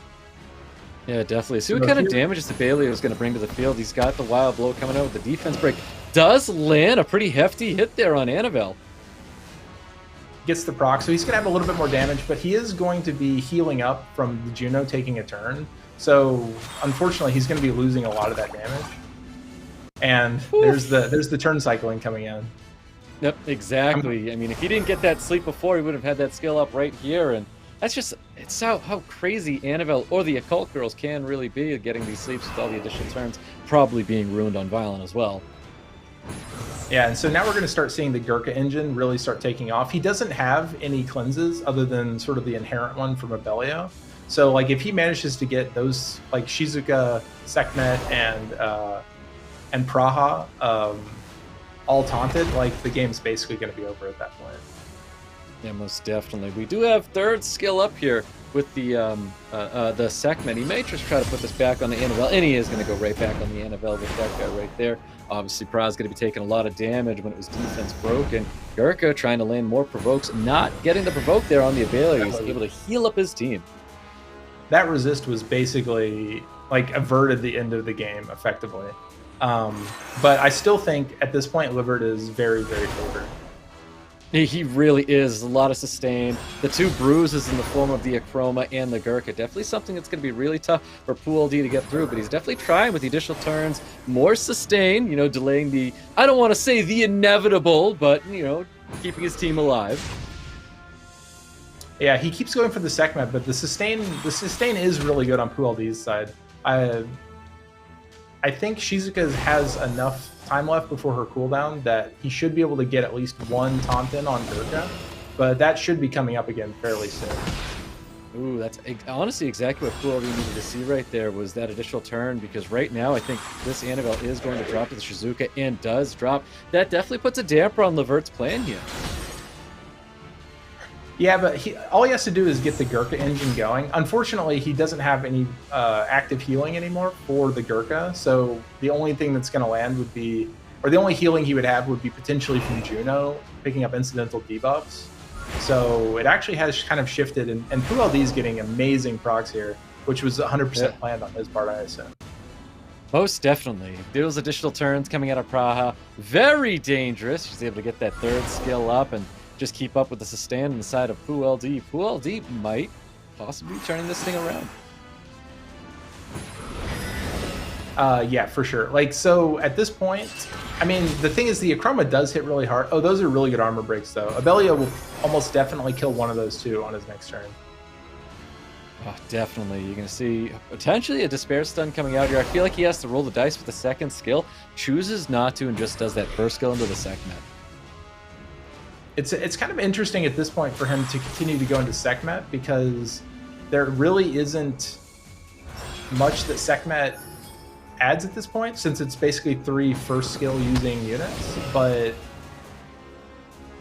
Yeah, definitely. See what kind of damage Isabellio is going to bring to the field. He's got the Wild Blow coming out with the defense break. Does land a pretty hefty hit there on Annabelle. Gets the proc, so he's going to have a little bit more damage, but he is going to be healing up from the Juno taking a turn. So unfortunately, he's going to be losing a lot of that damage. And there's the turn cycling coming in. Yep, exactly. I mean, if he didn't get that sleep before, he would have had that skill up right here. And that's just, it's how crazy Annabelle or the Occult Girls can really be, getting these sleeps with all the additional turns, probably being ruined on Violent as well. Yeah, and so now we're going to start seeing the Gurkha engine really start taking off. He doesn't have any cleanses other than sort of the inherent one from Abellio. So, like, if he manages to get those, like Shizuka, Sekhmet, and Praha all taunted, like, the game's basically going to be over at that point. Yeah, most definitely. We do have third skill up here with the segment. He may just try to put this back on the Annabelle, and he is going to go right back on the Annabelle with that guy right there. Obviously, Pra's going to be taking a lot of damage when it was defense broken. Gurkha trying to land more provokes, not getting the provoke there on the Abelio. He's able to heal up his team. That resist was basically like averted the end of the game effectively. But I still think at this point, Livert is very, very favored. He really is. A lot of sustain. The two bruises in the form of the Akroma and the Gurkha. Definitely something that's going to be really tough for Pool D to get through, but he's definitely trying with the additional turns. More sustain, you know, delaying the, I don't want to say the inevitable, but, you know, keeping his team alive. Yeah, he keeps going for the Sekhmet, but the sustain is really good on Pool D's side. I think Shizuka has enough time left before her cooldown that he should be able to get at least one taunt in on Gurkha, but that should be coming up again fairly soon. Ooh, that's honestly exactly what Pool D needed to see right there, was that additional turn, because right now I think this Annabelle is going to drop to the Shizuka and does drop. That definitely puts a damper on Levert's plan here. Yeah, but all he has to do is get the Gurkha engine going. Unfortunately, he doesn't have any active healing anymore for the Gurkha, so the only thing that's going to land would be, or the only healing he would have would be potentially from Juno, picking up incidental debuffs. So it actually has kind of shifted, and PULD is getting amazing procs here, which was 100% planned on his part, I assume. Most definitely. Those additional turns coming out of Praha, very dangerous. She's able to get that third skill up and just keep up with the sustain on the side of Pool D. Pool D might possibly be turning this thing around. Yeah, for sure. Like, so at this point, I mean, the thing is the Akroma does hit really hard. Oh, those are really good armor breaks, though. Abelio will almost definitely kill one of those two on his next turn. Oh, definitely. You're going to see potentially a Despair Stun coming out here. I feel like he has to roll the dice with the second skill, chooses not to, and just does that first skill into the Sekhmet. It's kind of interesting at this point for him to continue to go into Sekhmet, because there really isn't much that Sekhmet adds at this point, since it's basically 3 first skill using units. But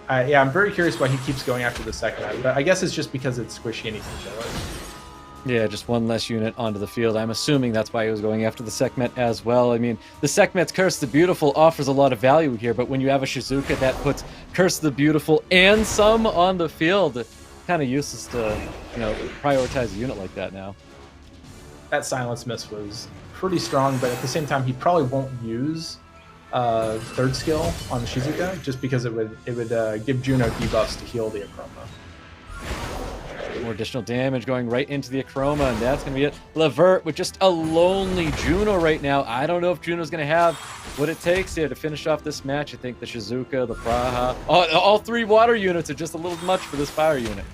yeah, I'm very curious why he keeps going after the Sekhmet, but I guess it's just because it's squishy and he can kill it. Yeah, just one less unit onto the field. I'm assuming that's why he was going after the Sekhmet as well. I mean, the Sekhmet's Curse the Beautiful offers a lot of value here, but when you have a Shizuka that puts Curse the Beautiful and some on the field, it's kind of useless to, you know, prioritize a unit like that now. That Silence Miss was pretty strong, but at the same time, he probably won't use third skill on the Shizuka, just because it would give Juno debuffs to heal the Akroma. More additional damage going right into the Akroma, and that's going to be it. Levert with just a lonely Juno right now. I don't know if Juno's going to have what it takes here to finish off this match. I think the Shizuka, the Praha, all 3 water units are just a little much for this fire unit.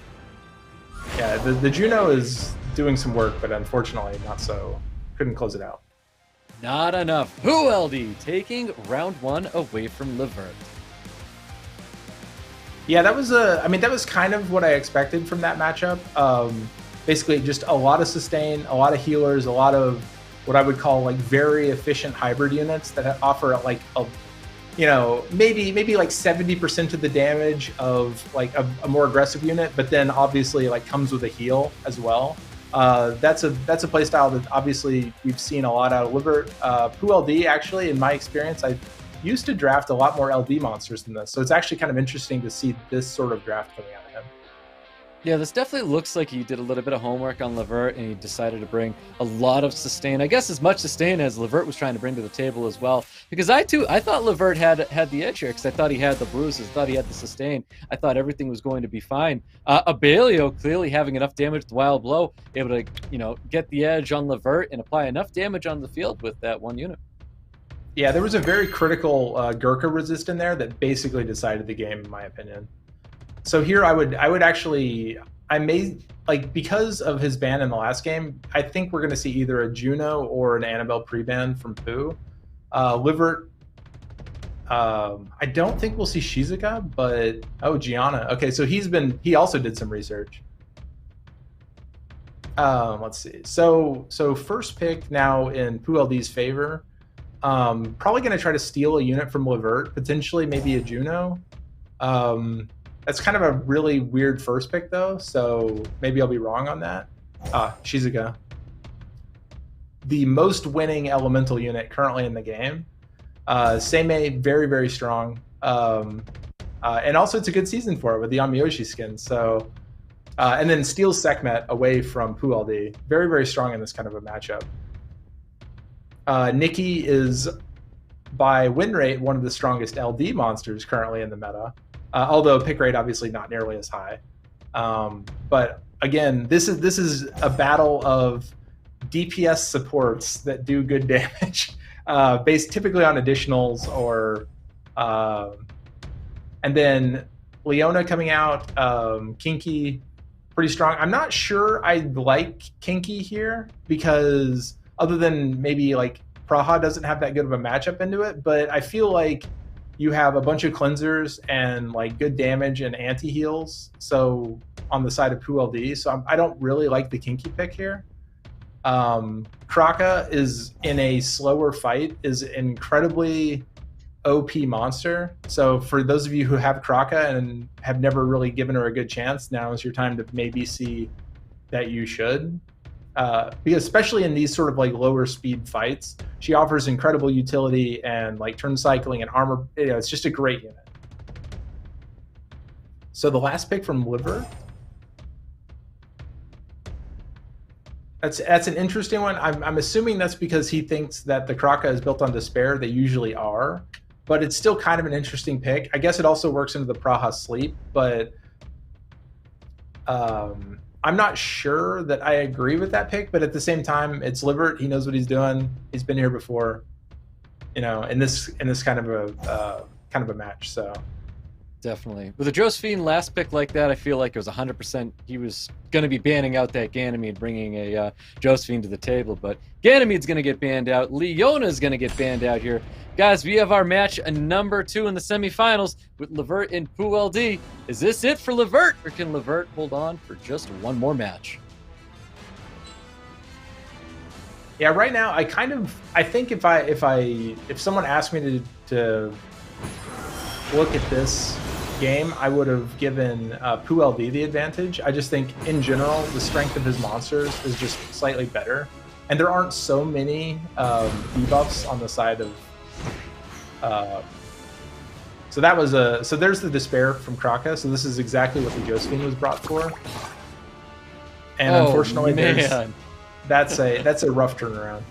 Yeah, the Juno is doing some work, but unfortunately not so. Couldn't close it out. Not enough. PULD taking round 1 away from Levert. Yeah, that was I mean, that was kind of what I expected from that matchup. Basically, just a lot of sustain, a lot of healers, a lot of what I would call like very efficient hybrid units that offer like a, you know, maybe like 70% of the damage of like a more aggressive unit, but then obviously like comes with a heal as well. That's a playstyle that obviously we've seen a lot out of Livert. PULD, actually, in my experience, I used to draft a lot more LD monsters than this, so it's actually kind of interesting to see this sort of draft coming out of him. Yeah, this definitely looks like he did a little bit of homework on Levert, and he decided to bring a lot of sustain. I guess as much sustain as Levert was trying to bring to the table as well. Because I thought Levert had the edge here, because I thought he had the bruises, thought he had the sustain. I thought everything was going to be fine. Abelio clearly having enough damage with Wild Blow, able to, you know, get the edge on Levert and apply enough damage on the field with that one unit. Yeah, there was a very critical Gurkha resist in there that basically decided the game, in my opinion. So here I would actually, because of his ban in the last game, I think we're going to see either a Juno or an Annabelle pre-ban from Pooh. Livert, I don't think we'll see Shizuka, but, oh, Gianna. Okay, so he also did some research. Let's see. So first pick now in PULD's favor. Probably going to try to steal a unit from Levert, potentially maybe a Juno. That's kind of a really weird first pick, though, so maybe I'll be wrong on that. Shizuka. The most winning elemental unit currently in the game. Seimei, very, very strong. And also it's a good season for it with the Onmyoshi skin. So, and then steals Sekhmet away from PuLD. Very, very strong in this kind of a matchup. Nikki is, by win rate, one of the strongest LD monsters currently in the meta. Although pick rate obviously not nearly as high. But again, this is a battle of DPS supports that do good damage, based typically on additionals or, and then Leona coming out, Kinky, pretty strong. I'm not sure I like Kinky here because other than maybe like Praha doesn't have that good of a matchup into it, but I feel like you have a bunch of cleansers and like good damage and anti-heals. So on the side of PuLD, so I don't really like the Kinky pick here. Kraka is in a slower fight, is incredibly OP monster. So for those of you who have Kraka and have never really given her a good chance, now is your time to maybe see that you should. Because especially in these sort of like lower speed fights, she offers incredible utility and like turn cycling and armor. You know, it's just a great unit. So the last pick from Liver. That's an interesting one. I'm assuming that's because he thinks that the Kraka is built on Despair. They usually are, but it's still kind of an interesting pick. I guess it also works into the Praha Sleep, but I'm not sure that I agree with that pick. But at the same time, it's Livert. He knows what he's doing. He's been here before, you know, in this kind of a match. So. Definitely. With a Josephine last pick like that, I feel like it was 100% he was going to be banning out that Ganymede, bringing a Josephine to the table. But Ganymede's going to get banned out. Leona's going to get banned out here. Guys, we have our match number 2 in the semifinals with Levert and PuLD. Is this it for Levert, or can Levert hold on for just one more match? Yeah, right now I think if someone asked me to look at this game, I would have given PuLD the advantage. I just think in general the strength of his monsters is just slightly better, and there aren't so many debuffs on the side of. So that was so there's the Despair from Kraka. So this is exactly what the Josephine was brought for, and unfortunately, that's a rough turnaround.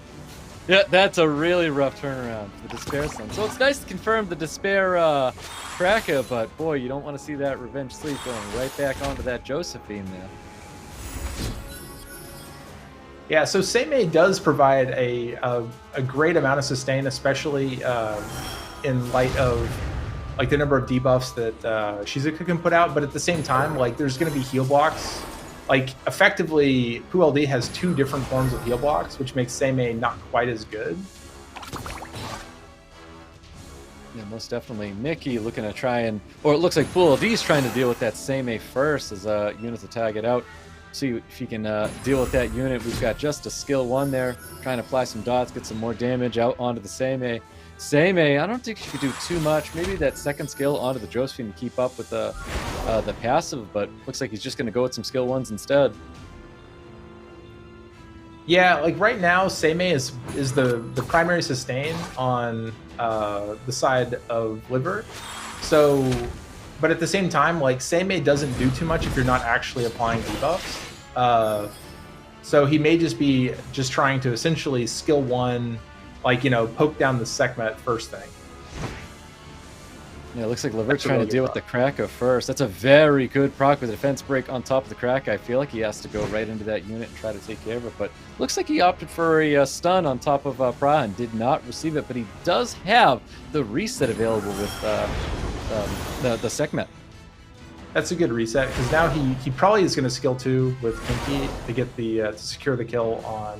Yeah, that's a really rough turnaround for the Despair Sun. So it's nice to confirm the Despair Kraka, but boy, you don't want to see that Revenge Sleep going right back onto that Josephine there. Yeah, so Seimei does provide a great amount of sustain, especially in light of like the number of debuffs that Shizuka can put out, but at the same time, like there's going to be heal blocks. Like, effectively, PuLD has 2 different forms of heal blocks, which makes Seimei not quite as good. Yeah, most definitely. Nikki looking to try and... Or it looks like PuLD's trying to deal with that Seimei first as a unit to tag it out. See if he can deal with that unit. We've got just a skill 1 there. Trying to apply some dots, get some more damage out onto the Seimei. Seimei, I don't think she could do too much. Maybe that second skill onto the Josephine to keep up with the passive, but looks like he's just going to go with some skill 1s instead. Yeah, like right now, Seimei is the primary sustain on the side of Liver. So, but at the same time, like Seimei doesn't do too much if you're not actually applying debuffs. So he may just be trying to essentially skill 1, like, you know, poke down the Sekhmet first thing. Yeah, it looks like Levert's trying to deal with the Kraka first. That's a very good proc with a defense break on top of the Kraka. I feel like he has to go right into that unit and try to take care of it, but looks like he opted for a stun on top of Pra and did not receive it, but he does have the reset available with the Sekhmet. That's a good reset, because now he probably is going to skill 2 with Kinky to get the to secure the kill on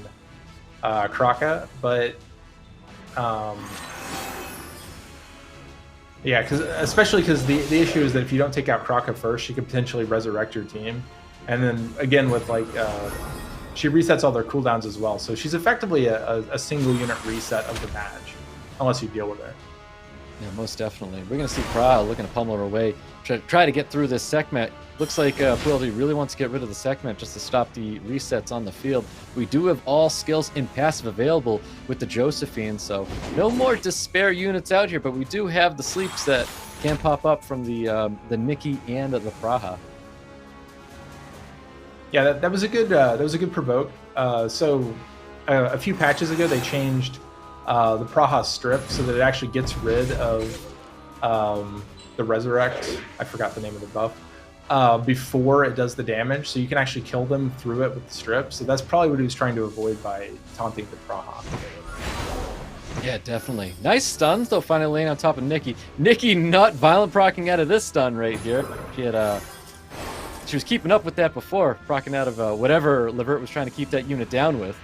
Kraka, but yeah, especially because the issue is that if you don't take out Kraka first, she could potentially resurrect your team, and then again with like she resets all their cooldowns as well, so she's effectively a single unit reset of the match, unless you deal with her. Yeah, most definitely. We're going to see Praha looking to pummel her away, try to get through this segment. Looks like Pueldi really wants to get rid of the segment just to stop the resets on the field. We do have all skills in passive available with the Josephine, so no more despair units out here, but we do have the sleeps that can pop up from the Nikki and the Praha. Yeah, that was a good provoke. So a few patches ago, they changed the Praha strip so that it actually gets rid of the resurrect. I forgot the name of the buff. Before it does the damage, so you can actually kill them through it with the strip. So that's probably what he was trying to avoid by taunting the Praha. Yeah, definitely. Nice stuns, though, finally laying on top of Nikki. Nikki not violent procking out of this stun right here. She was keeping up with that before, procking out of whatever Levert was trying to keep that unit down with.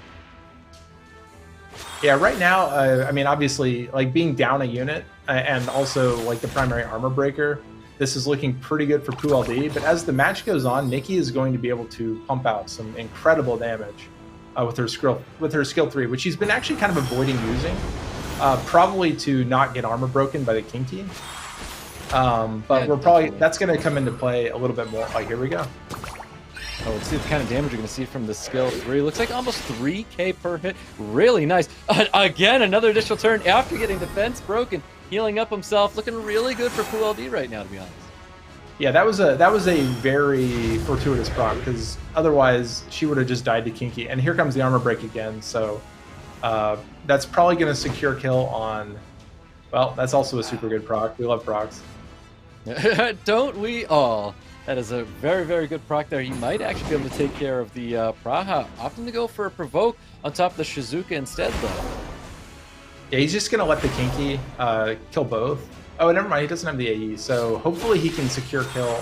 Yeah, right now, I mean, obviously, like being down a unit and also like the primary armor breaker, this is looking pretty good for Pueldi, but as the match goes on, Nikki is going to be able to pump out some incredible damage with her skill 3, which she's been actually kind of avoiding using, probably to not get armor broken by the Kinky. But yeah, that's going to come into play a little bit more. Like, here we go. Oh, let's see the kind of damage you're going to see from the skill 3. Looks like almost 3k per hit. Really nice. Again, another additional turn after getting defense broken. Healing up himself, looking really good for Pueldi right now, to be honest. Yeah, that was a very fortuitous proc, because otherwise she would have just died to Kinky. And here comes the armor break again, so that's probably going to secure kill on. Well, that's also a super good proc. We love procs. Don't we all? That is a very, very good proc there. He might actually be able to take care of the Praha. Opting to go for a provoke on top of the Shizuka instead, though. Yeah, he's just going to let the Kinky kill both. Oh, never mind. He doesn't have the AE, so hopefully he can secure kill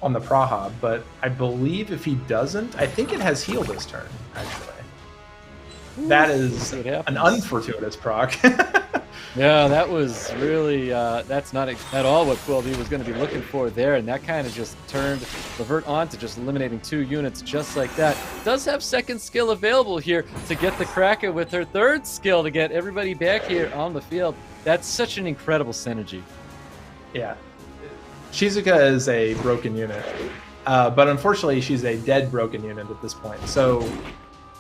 on the Praha. But I believe if he doesn't, I think it has heal this turn, actually. Ooh, that is an unfortuitous proc. Yeah, that was really, that's not at all what Pueldi was going to be looking for there, and that kind of just turned Levert on to just eliminating 2 units just like that. Does have second skill available here to get the Cracker with her third skill to get everybody back here on the field. That's such an incredible synergy. Yeah. Shizuka is a broken unit, but unfortunately she's a dead broken unit at this point. So,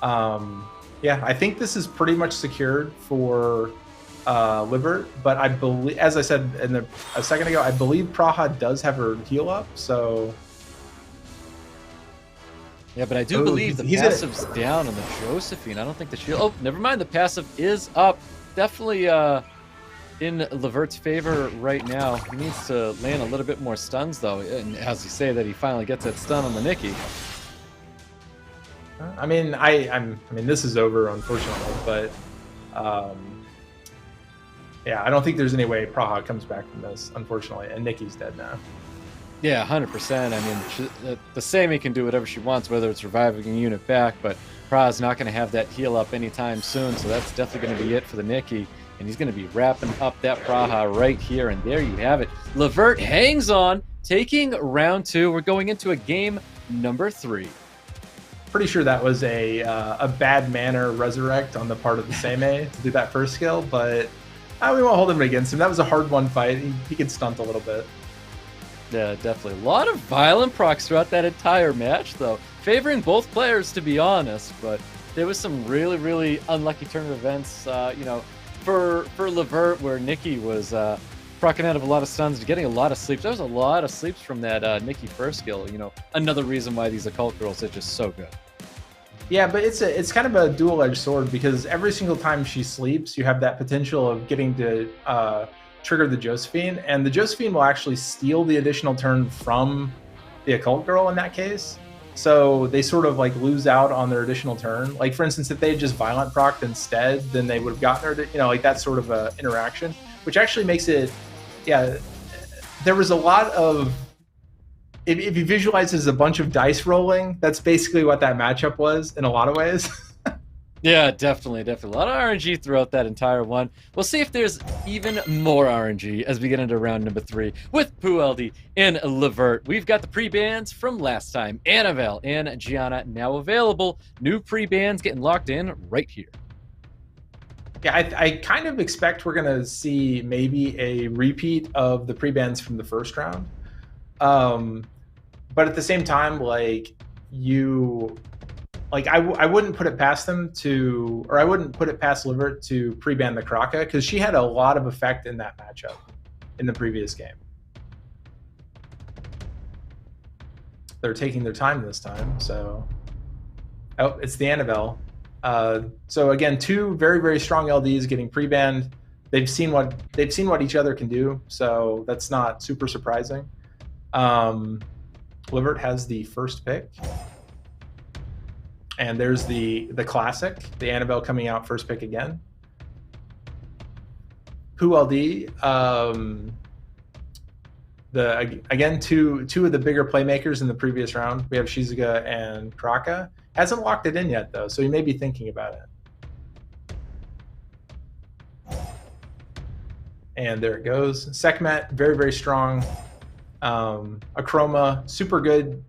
yeah, I think this is pretty much secured for Levert, but I believe, as I said a second ago, I believe Praha does have her heal up, so... Yeah, but I do believe the passive's down on the Josephine. I don't think the shield... Oh, never mind, the passive is up. Definitely in Levert's favor right now. He needs to land a little bit more stuns, though, and as you say that he finally gets that stun on the Nikki. I mean, I mean, this is over, unfortunately, but... yeah, I don't think there's any way Praha comes back from this, unfortunately, and Nikki's dead now. Yeah, 100%. I mean, the Semi can do whatever she wants, whether it's reviving a unit back, but Praha's not going to have that heal up anytime soon, so that's definitely going to be it for the Nikki, and he's going to be wrapping up that Praha right here, and there you have it. Levert hangs on, taking round 2. We're going into a game number 3. Pretty sure that was a bad manner resurrect on the part of the Semi to do that first skill, but... we won't hold him against him. That was a hard-won fight. He can stunt a little bit. Yeah, definitely. A lot of violent procs throughout that entire match, though. Favoring both players, to be honest. But there was some really, really unlucky turn of events, you know, for Levert, where Nikki was procking out of a lot of stuns, getting a lot of sleeps. There was a lot of sleeps from that Nikki first skill. You know, another reason why these occult girls are just so good. Yeah, but it's kind of a dual-edged sword, because every single time she sleeps, you have that potential of getting to trigger the Josephine, and the Josephine will actually steal the additional turn from the occult girl in that case. So they sort of like lose out on their additional turn. Like, for instance, if they had just violent procced instead, then they would have gotten her to, you know, like that sort of interaction, which actually makes it, yeah, there was a lot of... If you visualize it as a bunch of dice rolling, that's basically what that matchup was in a lot of ways. Yeah, definitely. A lot of RNG throughout that entire one. We'll see if there's even more RNG as we get into round number 3 with Pueldi and Levert. We've got the pre-bans from last time. Annabelle and Gianna now available. New pre-bans getting locked in right here. Yeah, I kind of expect we're gonna see maybe a repeat of the pre-bans from the first round. But at the same time, like I wouldn't put it past them to, or I wouldn't put it past Livert to pre-ban the Kraka, because she had a lot of effect in that matchup in the previous game. They're taking their time this time, so it's the Annabelle. So again, two very, very strong LDs getting pre-banned. They've seen what each other can do, so that's not super surprising. Livert has the first pick, and there's the classic, the Annabelle coming out first pick again. Poo LD, again two of the bigger playmakers in the previous round. We have Shizuka and Kraka. Hasn't locked it in yet though, so he may be thinking about it. And there it goes. Sekhmet, very, very strong. Akroma, super good.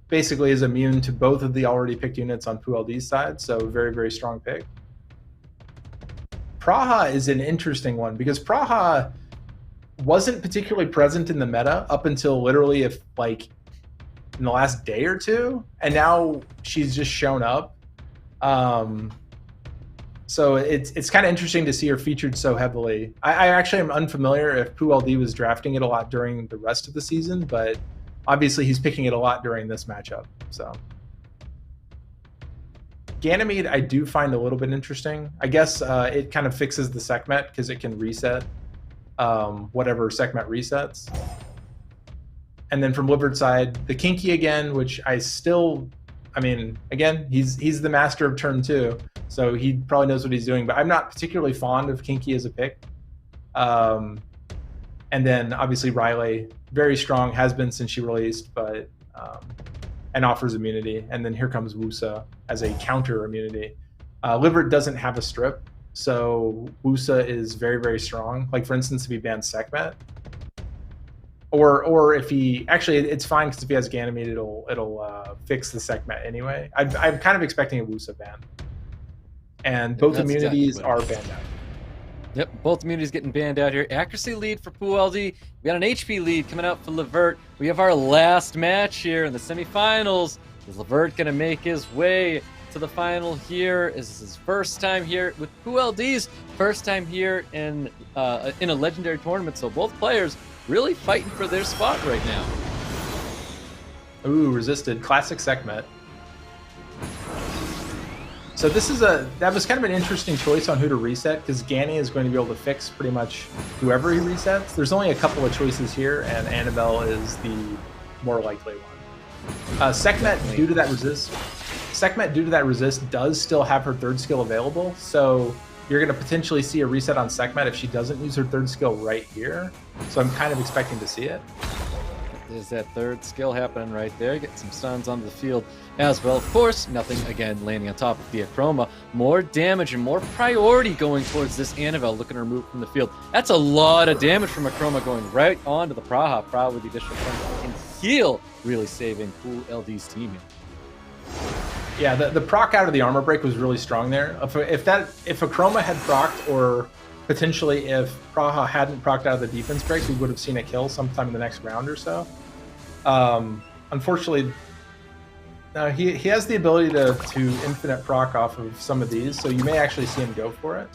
Basically is immune to both of the already picked units on Poo LD's side, so very, very strong pick. Praha is an interesting one because Praha wasn't particularly present in the meta up until literally in the last day or two, and now she's just shown up. So it's kind of interesting to see her featured so heavily. I actually am unfamiliar if Poo LD was drafting it a lot during the rest of the season, but obviously he's picking it a lot during this matchup. So Ganymede I do find a little bit interesting. I guess it kind of fixes the Sekhmet because it can reset whatever Sekhmet resets. And then from Livert's side, the Kinky again, which again, he's the master of turn 2, so he probably knows what he's doing, but I'm not particularly fond of Kinky as a pick. And then obviously Riley, very strong, has been since she released, but and offers immunity. And then here comes Wusa as a counter immunity. Livert doesn't have a strip, so Wusa is very, very strong. Like for instance, if he bans Sekhmet, or if he actually, it's fine because if he has Ganymede, it'll fix the Sekhmet anyway. I'm kind of expecting a Wusa ban, and both immunities are banned out. Yep, both immunities getting banned out here. Accuracy lead for Poo LD. We got an HP lead coming out for Livert. We have our last match here in the semifinals. Is Livert going to make his way to the final here? Is this his first time here with Poo LD's first time here in a legendary tournament? So both players really fighting for their spot right now. Ooh, resisted. Classic Sekhmet. So that was kind of an interesting choice on who to reset, because Ganny is going to be able to fix pretty much whoever he resets. There's only a couple of choices here, and Annabelle is the more likely one. Sekhmet, due to that resist, does still have her third skill available, so you're going to potentially see a reset on Sekhmet if she doesn't use her third skill right here. So I'm kind of expecting to see it. There's that third skill happening right there. Get some stuns onto the field as well. Of course, nothing again landing on top of the Akroma. More damage and more priority going towards this Annabelle, looking to remove from the field. That's a lot of damage from Akroma going right onto the Praha. Praha with the additional stuns and heal, really saving Poo LD's team here. Yeah, the proc out of the armor break was really strong there. If Akroma had procced, or potentially if Praha hadn't procced out of the defense break, we would have seen a kill sometime in the next round or so. Unfortunately, he has the ability to infinite proc off of some of these, so you may actually see him go for it.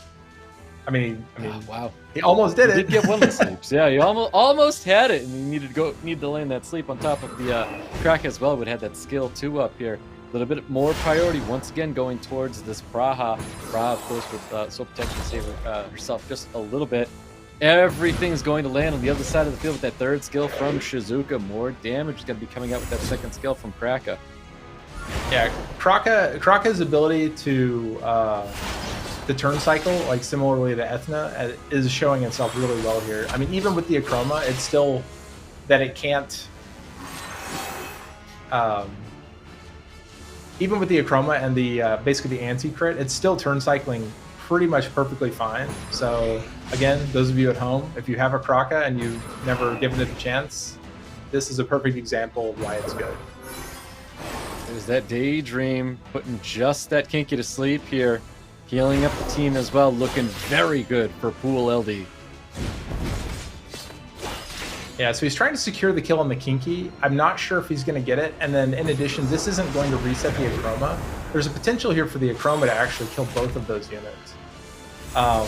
I mean, wow, he almost did it. He did get one of the sleeps. Yeah, he almost had it, and he needed to land that sleep on top of the crack as well. Would have had that skill 2 up here. A little bit more priority once again going towards this Praha. Praha, of course, with soul protection to save herself just a little bit. Everything's going to land on the other side of the field with that third skill from Shizuka. More damage is going to be coming out with that second skill from Kraka. Yeah, Kraka's ability to the turn cycle, like similarly to Ethna, is showing itself really well here. I mean, even with the Akroma, it's still that it can't. Even with the Akroma and the basically the anti-crit, it's still turn cycling pretty much perfectly fine. So again, those of you at home, if you have a Kraka and you've never given it a chance, this is a perfect example of why it's good. There's that Daydream putting just that Kinky to sleep here. Healing up the team as well, looking very good for Pool LD. Yeah, so he's trying to secure the kill on the Kinky. I'm not sure if he's going to get it. And then in addition, this isn't going to reset the Achroma. There's a potential here for the Achroma to actually kill both of those units. Well,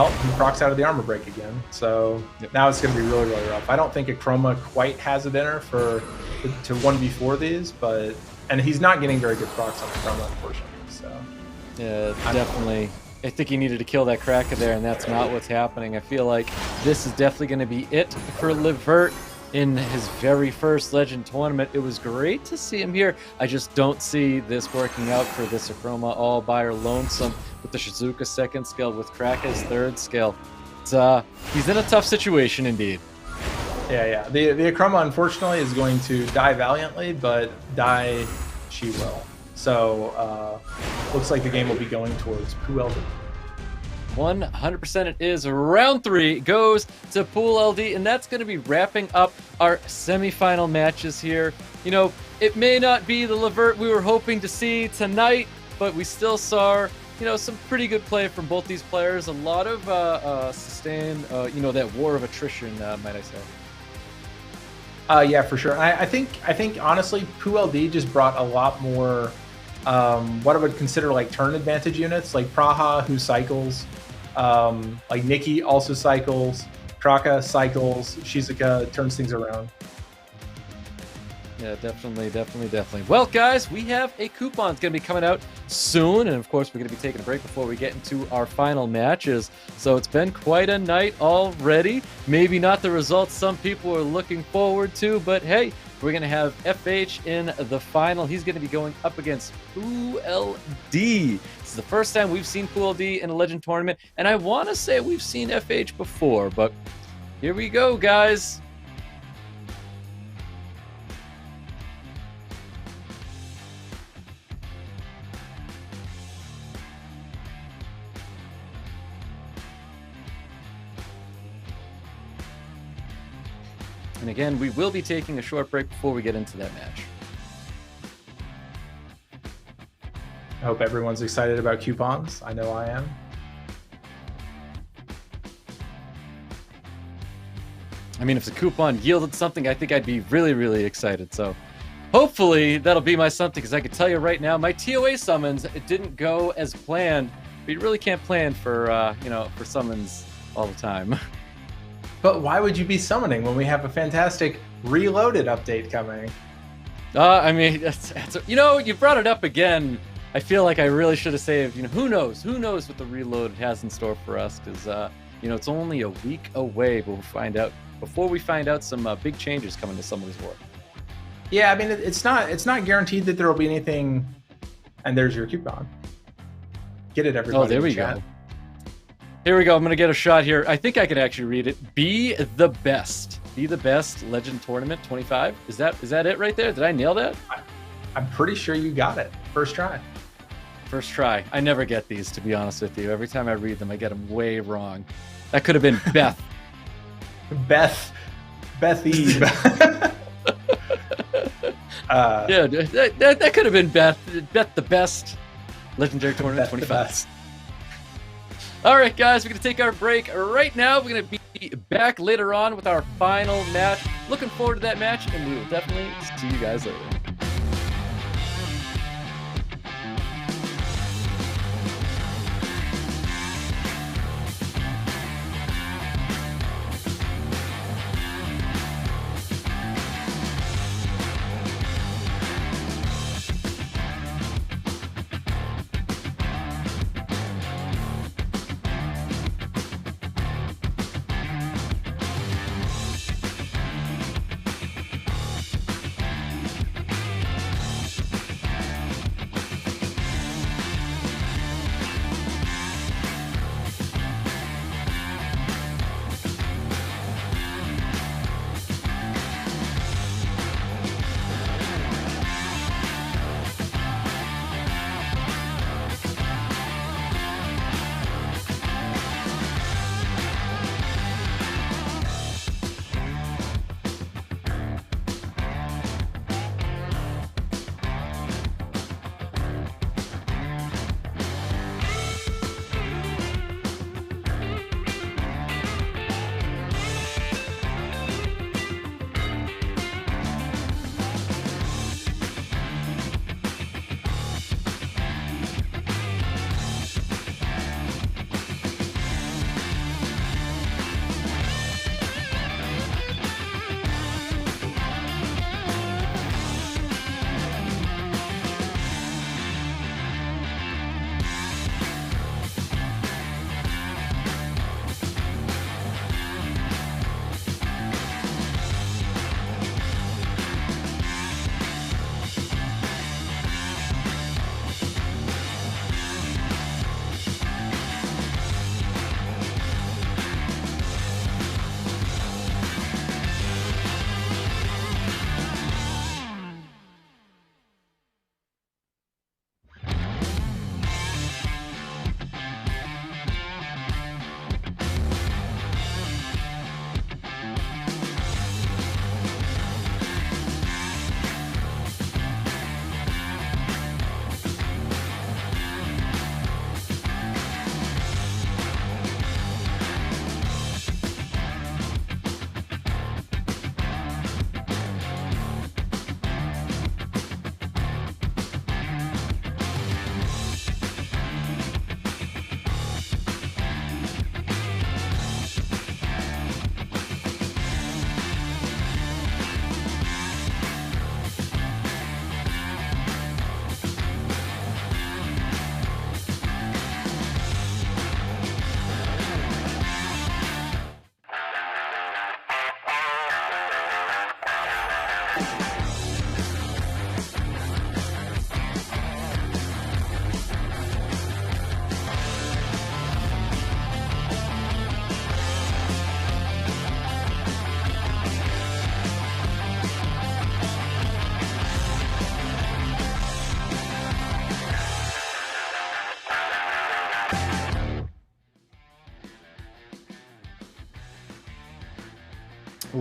he procs out of the armor break again. So now it's going to be really, really rough. I don't think Achroma quite has it in her to 1v4 these, but... And he's not getting very good procs on Achroma, unfortunately. So yeah, definitely. I think he needed to kill that Cracker there, and that's not what's happening. I feel like this is definitely going to be it for Levert in his very first Legend tournament. It was great to see him here. I just don't see this working out for this Achroma all by her lonesome with the Shizuka second skill, with Cracker's third skill. It's, he's in a tough situation indeed. Yeah. The Achroma, unfortunately, is going to die valiantly, but die she will. So, looks like the game will be going towards Pool LD. 100% it is. Round 3 goes to Pool LD, and that's going to be wrapping up our semifinal matches here. You know, it may not be the Levert we were hoping to see tonight, but we still saw, you know, some pretty good play from both these players. A lot of sustained, you know, that war of attrition, might I say. Yeah, for sure. I think honestly, Pool LD just brought a lot more what I would consider like turn advantage units, like Praha, who cycles, like Nikki also cycles, Kraka cycles, Shizuka turns things around. Yeah, definitely. Well, guys, we have a coupon. It's going to be coming out soon, and of course, we're going to be taking a break before we get into our final matches. So it's been quite a night already. Maybe not the results some people are looking forward to, but hey, we're going to have FH in the final. He's going to be going up against Pool LD. This is the first time we've seen Pool LD in a Legend tournament, and I want to say we've seen FH before, but here we go, guys. And again, we will be taking a short break before we get into that match. I hope everyone's excited about coupons. I know I am. I mean, if the coupon yielded something, I think I'd be really, really excited. So hopefully that'll be my something, because I can tell you right now, my TOA summons, it didn't go as planned. But you really can't plan for, you know, for summons all the time. But why would you be summoning when we have a fantastic Reloaded update coming? I mean, you know, you brought it up again. I feel like I really should have saved, you know, who knows what the Reloaded has in store for us, because, you know, it's only a week away before we find out some big changes coming to some of this work. Yeah, I mean, it's not guaranteed that there will be anything, and there's your coupon. Get it, everybody. Oh, there we go. Here we go. I'm going to get a shot here. I think I can actually read it. Be the best. Be the best Legend Tournament 25. Is that it right there? Did I nail that? I'm pretty sure you got it. First try. First try. I never get these, to be honest with you. Every time I read them, I get them way wrong. That could have been Beth. Beth Eve. Yeah, that could have been Beth the best Legendary Tournament 25. All right, guys, we're going to take our break right now. We're going to be back later on with our final match. Looking forward to that match, and we will definitely see you guys later.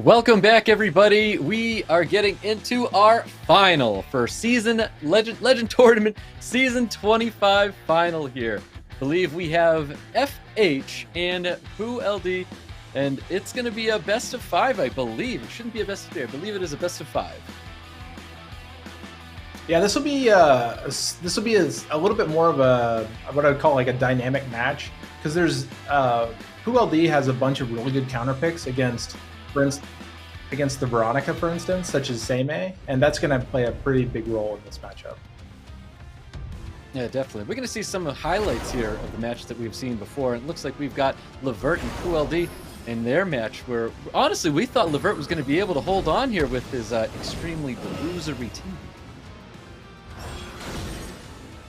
Welcome back, everybody. We are getting into our final for season Legend Tournament Season 25 final here. I believe we have FH and Poo LD, and it's going to be a best of 5, I believe. It shouldn't be a best of 3. I believe it is a best of 5. Yeah, this will be a little bit more of a what I would call like a dynamic match, because there's Poo LD has a bunch of really good counter picks against the Veronica, for instance, such as Seme, and that's going to play a pretty big role in this matchup. Yeah, definitely. We're going to see some of the highlights here of the match that we've seen before. It looks like we've got Levert and Poo LD in their match, where honestly we thought Levert was going to be able to hold on here with his extremely losery team.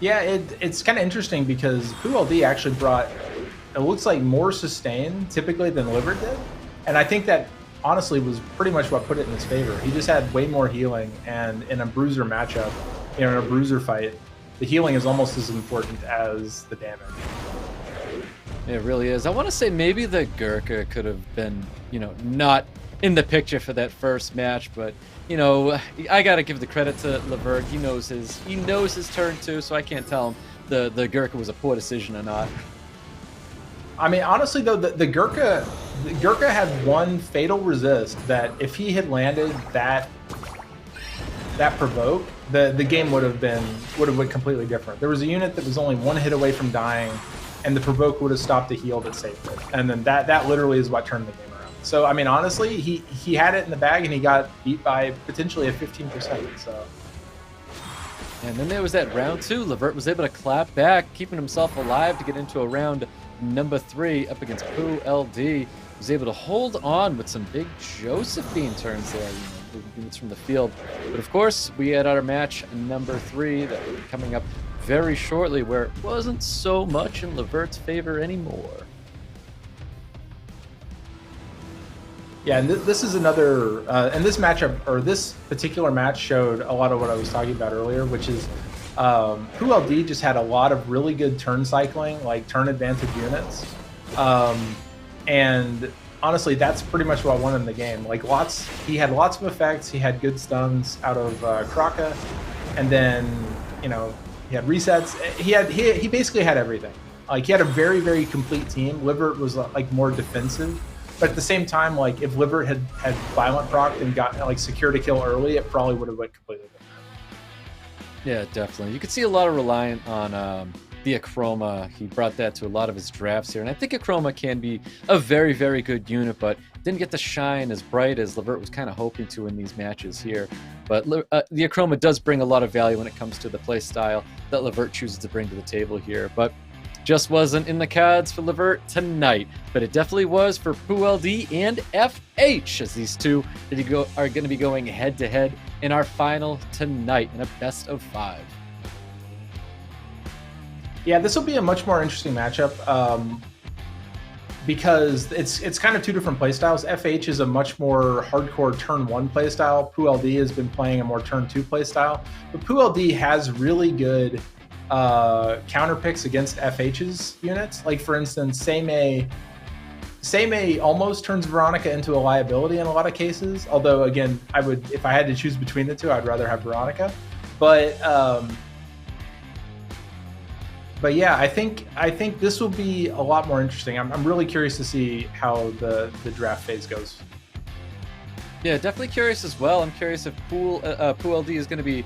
Yeah, it's kind of interesting because Poo LD actually brought, it looks like, more sustain typically than Levert did, and I think that honestly was pretty much what put it in his favor. He just had way more healing, and in a bruiser matchup, in a bruiser fight, the healing is almost as important as the damage. It really is. I want to say maybe the Gurkha could have been, not in the picture for that first match, but I got to give the credit to Levert. He knows his turn too, so I can't tell him the Gurkha was a poor decision or not. I mean, honestly though, the Gurkha had one fatal resist that if he had landed that provoke, the game would have went completely different. There was a unit that was only one hit away from dying, and the provoke would have stopped the heal that saved it. And then that literally is what turned the game around. So I mean, honestly, he had it in the bag, and he got beat by potentially a 15%. So. And then there was that round 2. Levert was able to clap back, keeping himself alive to get into a round number 3 up against Poo LD. He was able to hold on with some big Josephine turns there, units from the field. But of course, we had our match number 3 that will be coming up very shortly, where it wasn't so much in Levert's favor anymore. Yeah, and this is another, and this matchup, or this particular match, showed a lot of what I was talking about earlier, which is Poo LD just had a lot of really good turn cycling, like turn advantage units. And honestly, that's pretty much what won him the game. Like he had lots of effects, he had good stuns out of Kraka, and then, he had resets. He basically had everything. Like, he had a very, very complete team. Levert was like more defensive. But at the same time, like, if Levert had violent proc and got secured a kill early, it probably would have went completely different. Yeah, definitely. You could see a lot of reliant on the Acroma. He brought that to a lot of his drafts here. And I think Acroma can be a very, very good unit, but didn't get to shine as bright as Levert was kind of hoping to in these matches here. But the Acroma does bring a lot of value when it comes to the play style that Levert chooses to bring to the table here. But just wasn't in the cards for Levert tonight, but it definitely was for Poo LD and FH, as these two are going to be going head-to-head in our final tonight in a best of 5. Yeah, this will be a much more interesting matchup because it's kind of two different playstyles. FH is a much more hardcore turn 1 playstyle. Poo LD has been playing a more turn 2 playstyle, but Poo LD has really good counter picks against FH's units. Like, for instance, Seme almost turns Veronica into a liability in a lot of cases. Although, again, if I had to choose between the two, I'd rather have Veronica. But yeah, I think this will be a lot more interesting. I'm really curious to see how the draft phase goes. Yeah, definitely curious as well. I'm curious if Poo LD is going to be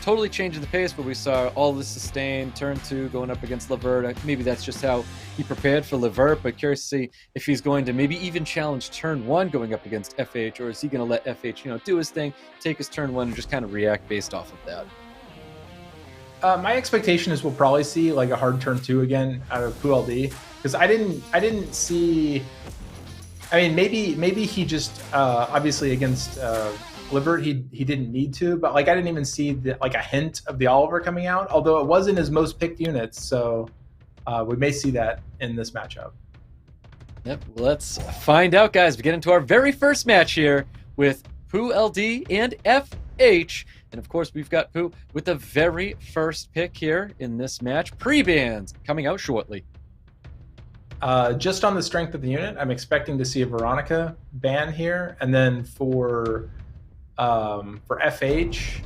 totally changing the pace, but we saw all the sustain, turn 2 going up against Levert. Maybe that's just how he prepared for Levert, but curious to see if he's going to maybe even challenge turn 1 going up against FH, or is he going to let FH, do his thing, take his turn 1, and just kind of react based off of that? My expectation is we'll probably see like a hard turn 2 again out of Poo LD, because I didn't see. I mean, maybe he just obviously against Levert he didn't need to, but like I didn't even see a hint of the Oliver coming out, although it wasn't his most picked units, so we may see that in this matchup. Yep, let's find out, guys. We get into our very first match here with Poo LD and FH, and of course we've got Poo with the very first pick here in this match. Pre-bans coming out shortly. Just on the strength of the unit, I'm expecting to see a Veronica ban here, and then for FH,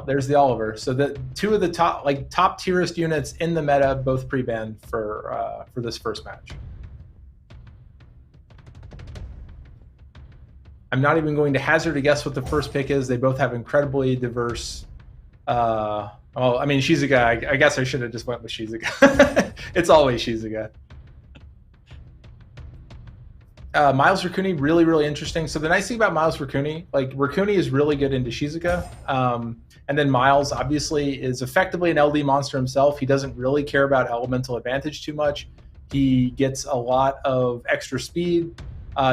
there's the Oliver. So the two of the top tierest units in the meta, both pre-banned for this first match. I'm not even going to hazard a guess what the first pick is. They both have incredibly diverse. Well, I mean, Shizuka. I guess I should have just went with Shizuka. It's always Shizuka. Miles Raccoon, really, really interesting. So the nice thing about Miles Raccoon, like Raccoon is really good into Shizuka. And then Miles obviously is effectively an LD monster himself. He doesn't really care about elemental advantage too much. He gets a lot of extra speed.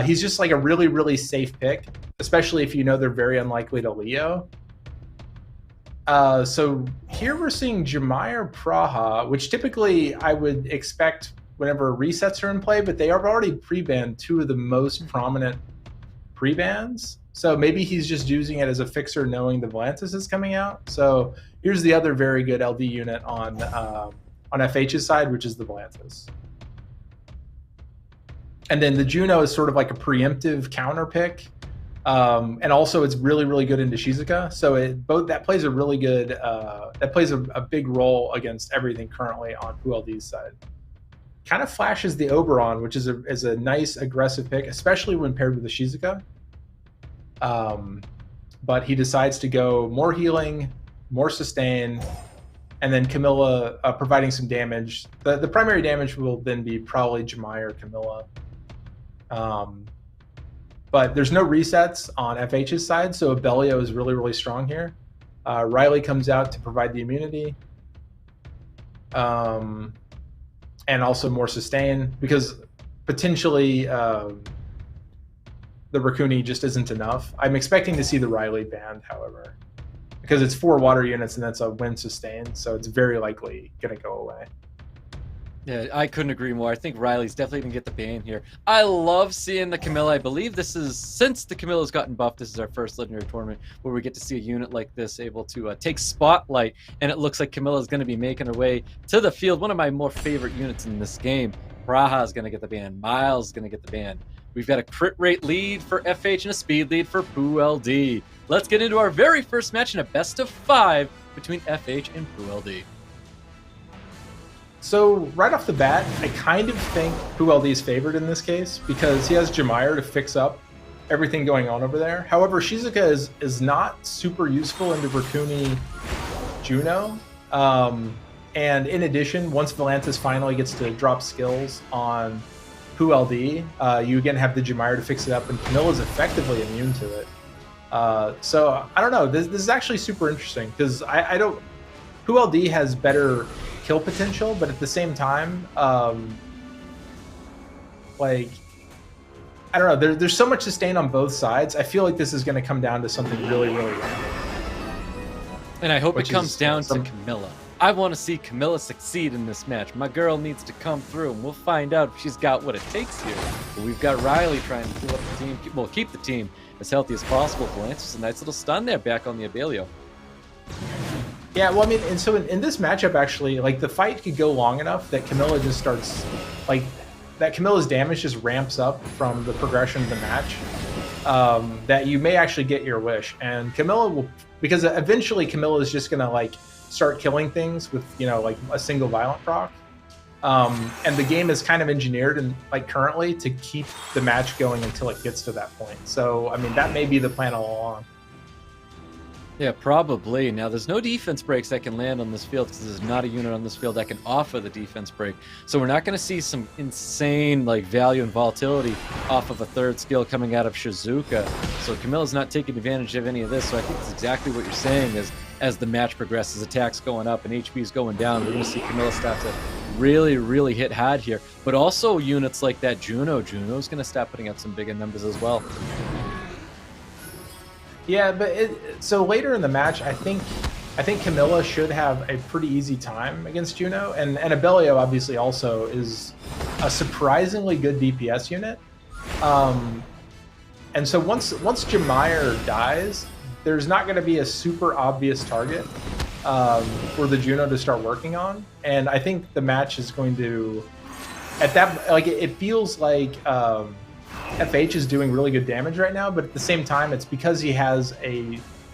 He's just like a really, really safe pick, especially if you know they're very unlikely to Leo. So here we're seeing Jemire Praha, which typically I would expect whenever resets are in play, but they have already pre-banned two of the most prominent pre-bans. So maybe he's just using it as a fixer knowing the Volantis is coming out. So here's the other very good LD unit on FH's side, which is the Volantis. And then the Juno is sort of like a preemptive counter pick. And also it's really, really good into Shizuka. So that plays a really good, that plays a big role against everything currently on PuLD's side. Kind of flashes the Oberon, which is a nice aggressive pick, especially when paired with the Shizuka. But he decides to go more healing, more sustain, and then Camilla providing some damage. The primary damage will then be probably Jemire or Camilla. But there's no resets on FH's side, so Abellio is really, really strong here. Riley comes out to provide the immunity. And also more sustain, because potentially the Raccoon just isn't enough. I'm expecting to see the Riley banned, however, because it's 4 water units and that's a wind sustain, so it's very likely going to go away. Yeah, I couldn't agree more. I think Riley's definitely going to get the ban here. I love seeing the Camilla. I believe this is, since the Camilla's gotten buffed, this is our first Legendary tournament where we get to see a unit like this able to take Spotlight, and it looks like Camilla's going to be making her way to the field. One of my more favorite units in this game. Praha is going to get the ban. Miles is going to get the ban. We've got a crit rate lead for FH and a speed lead for PuLD. Let's get into our very first match in a best of 5 between FH and PuLD. So right off the bat, I kind of think PuLD is favored in this case because he has Jemire to fix up everything going on over there. However, Shizuka is not super useful into Raccoon Juno. And in addition, once Volantis finally gets to drop skills on PuLD, you again have the Jemire to fix it up, and Camilla's effectively immune to it. So I don't know. This is actually super interesting because I don't. PuLD has better kill potential, but at the same time, like, I don't know, there's so much sustain on both sides. I feel like this is going to come down to something really, really random. And I hope it comes down to Camilla. I want to see Camilla succeed in this match. My girl needs to come through, and we'll find out if she's got what it takes here. But we've got Riley trying to fill up the team, well, keep the team as healthy as possible. Volantis, a nice little stun there back on the Abellio. Yeah, well, I mean, and so in this matchup, actually, like, the fight could go long enough that Camilla just starts, like, that Camilla's damage just ramps up from the progression of the match, that you may actually get your wish. And Camilla will, because eventually Camilla is just going to, like, start killing things with, you know, like, a single violent proc. And the game is kind of engineered, and like, currently, to keep the match going until it gets to that point. So, I mean, that may be the plan all along. Yeah, probably. Now, there's no defense breaks that can land on this field because there's not a unit on this field that can offer the defense break. So we're not going to see some insane like value and volatility off of a third skill coming out of Shizuka. So Camilla's not taking advantage of any of this. So I think that's exactly what you're saying is as the match progresses, attacks going up and HP's going down, we're going to see Camilla start to really, really hit hard here. But also units like that Juno's going to start putting out some bigger numbers as well. Yeah, but so later in the match, I think Camilla should have a pretty easy time against Juno, and Abellio obviously also is a surprisingly good DPS unit. And so once Jemire dies, there's not going to be a super obvious target for the Juno to start working on, and I think the match is going to at that, like it feels like FH is doing really good damage right now, but at the same time, it's because he has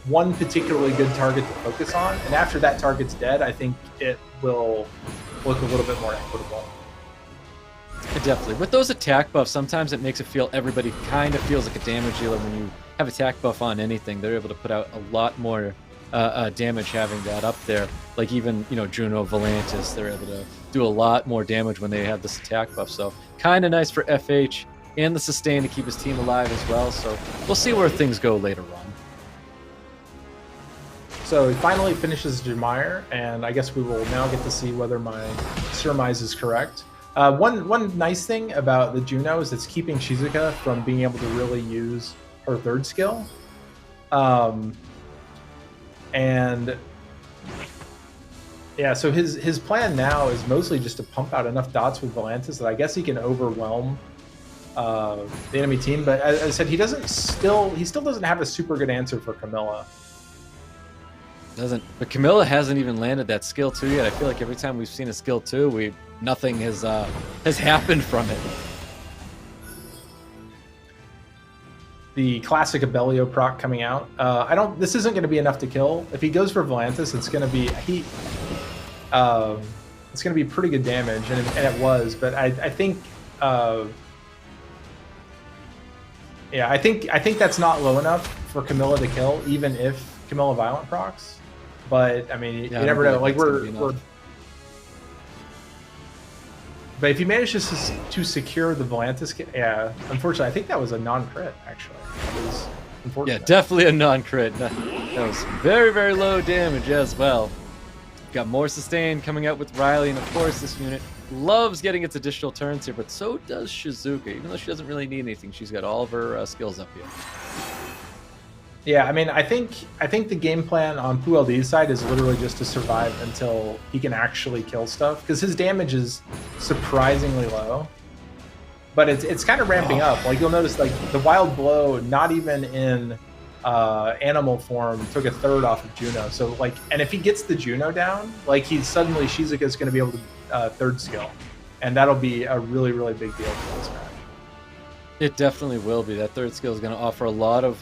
one particularly good target to focus on, and after that target's dead, I think it will look a little bit more equitable. Definitely. With those attack buffs, sometimes it makes it feel everybody kind of feels like a damage dealer when you have attack buff on anything. They're able to put out a lot more damage having that up there. Like even, you know, Juno, Volantis, they're able to do a lot more damage when they have this attack buff. So kind of nice for FH and the sustain to keep his team alive as well. So we'll see where things go later on. So he finally finishes Jemire, and I guess we will now get to see whether my surmise is correct. One nice thing about the Juno is it's keeping Shizuka from being able to really use her third skill. And yeah, so his plan now is mostly just to pump out enough dots with Volantis that I guess he can overwhelm the enemy team. But as I said, he still doesn't have a super good answer for Camilla. But Camilla hasn't even landed that skill 2 yet. I feel like every time we've seen a skill 2, nothing has happened from it. The classic Abellio proc coming out. This isn't going to be enough to kill. If he goes for Volantis, it's going to be it's going to be pretty good damage, and it was. But I think I think that's not low enough for Camilla to kill, even if Camilla Violent procs. But I mean, you never know. Like but if he manages to secure the Volantis, yeah, unfortunately, I think that was a non-crit, actually. That was unfortunate. Yeah, definitely a non-crit. That was very, very low damage as well. Got more sustain coming out with Riley, and of course, this unit loves getting its additional turns here, but so does Shizuka. Even though she doesn't really need anything, she's got all of her skills up here. Yeah, I mean, I think the game plan on PuLD's side is literally just to survive until he can actually kill stuff, because his damage is surprisingly low, but it's kind of ramping up. Like you'll notice, like the Wild Blow, not even in animal form, took a third off of Juno. So like, and if he gets the Juno down, like Shizuka's going to be able to third skill, and that'll be a really, really big deal for this match. It definitely will be. That third skill is going to offer a lot of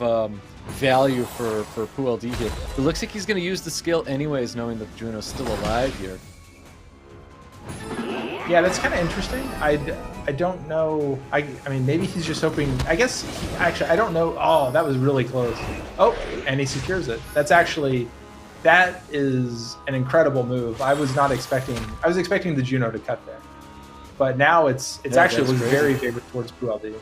value for PuLD here. It looks like he's going to use the skill anyways, knowing that Juno's still alive here. Yeah, that's kind of interesting. I don't know. I mean, maybe he's just hoping. I guess actually, I don't know. Oh, that was really close. Oh, and he secures it. That is an incredible move. I was expecting the Juno to cut there, but now it's actually looks very favored towards PuLD.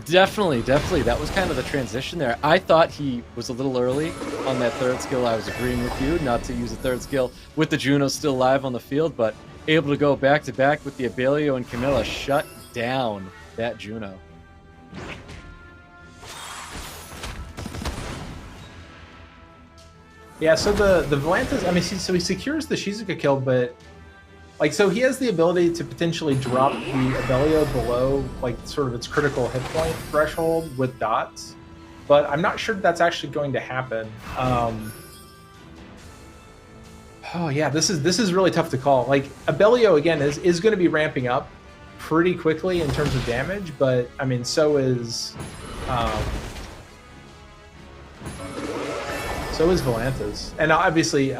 Definitely. That was kind of the transition there. I thought he was a little early on that third skill. I was agreeing with you not to use a third skill with the Juno still live on the field, but able to go back to back with the Abellio and Camilla shut down that Juno. Yeah, so the Volantis, I mean, so he secures the Shizuka kill, but like, so he has the ability to potentially drop the Abellio below, like, sort of its critical hit point threshold with dots, but I'm not sure that's actually going to happen. Oh yeah, this is really tough to call. Like, Abellio again is going to be ramping up pretty quickly in terms of damage, but I mean, so is Volantis, and obviously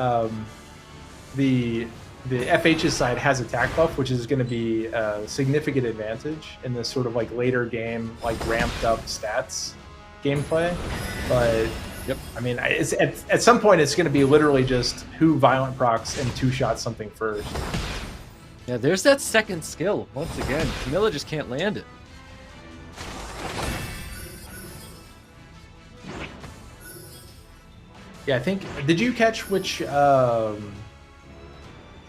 the FH's side has attack buff, which is going to be a significant advantage in this sort of like later game, like ramped up stats gameplay. But yep, I mean, it's, at some point it's going to be literally just who violent procs and two-shot something first. Yeah, there's that second skill. Once again, Camilla just can't land it. Yeah, I think, did you catch which,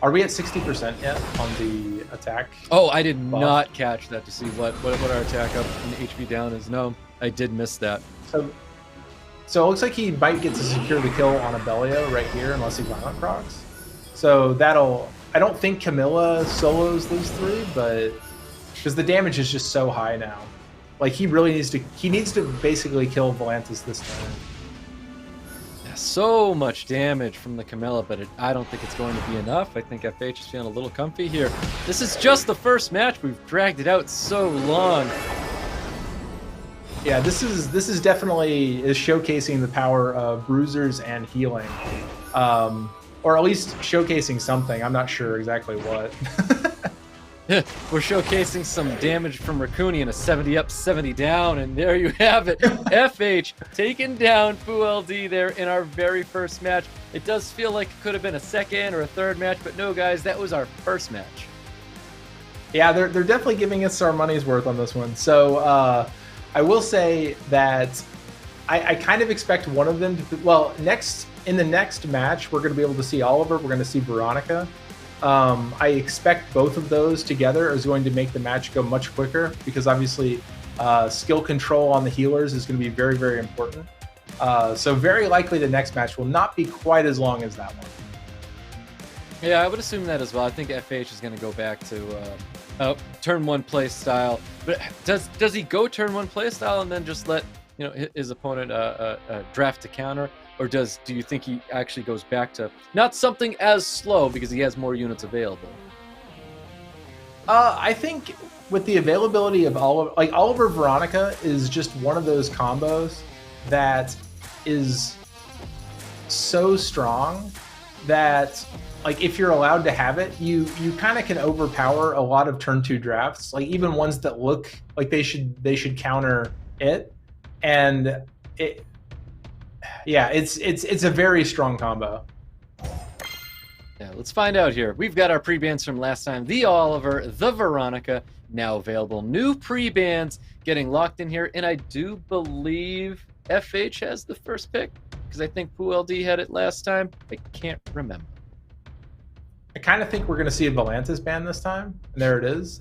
are we at 60% yet on the attack? Oh, I did not catch that to see what our attack up and HP down is. No, I did miss that. So it looks like he might get to secure the kill on Abellio right here, unless he violent procs. So I don't think Camilla solos those three, but because the damage is just so high now. Like, he needs to basically kill Volantis this turn. So much damage from the Camilla, but I don't think it's going to be enough. I think FH is feeling a little comfy here. This is just the first match. We've dragged it out so long. Yeah, this is definitely showcasing the power of bruisers and healing, or at least showcasing something. I'm not sure exactly what. We're showcasing some damage from Raccoon and a 70 up, 70 down, and there you have it. FH taking down FuLD there in our very first match. It does feel like it could have been a second or a third match, but no, guys, that was our first match. Yeah, they're definitely giving us our money's worth on this one. So I will say that I kind of expect one of them to, well, in the next match, we're going to be able to see Oliver. We're going to see Veronica. I expect both of those together is going to make the match go much quicker because obviously skill control on the healers is going to be very, very important. So very likely the next match will not be quite as long as that one. Yeah, I would assume that as well. I think FH is going to go back to turn one play style. But does he go turn one play style and then just let his opponent draft to counter? Or do you think he actually goes back to not something as slow because he has more units available? I think with the availability of Oliver Veronica is just one of those combos that is so strong that if you're allowed to have it, you kind of can overpower a lot of turn 2 drafts, even ones that look like they should counter it, and yeah, it's a very strong combo. Yeah, let's find out here. We've got our pre-bans from last time. The Oliver, the Veronica, now available. New pre-bans getting locked in here, and I do believe FH has the first pick because I think FuLD had it last time. I can't remember. I kind of think we're going to see a Volantis ban this time, and there it is.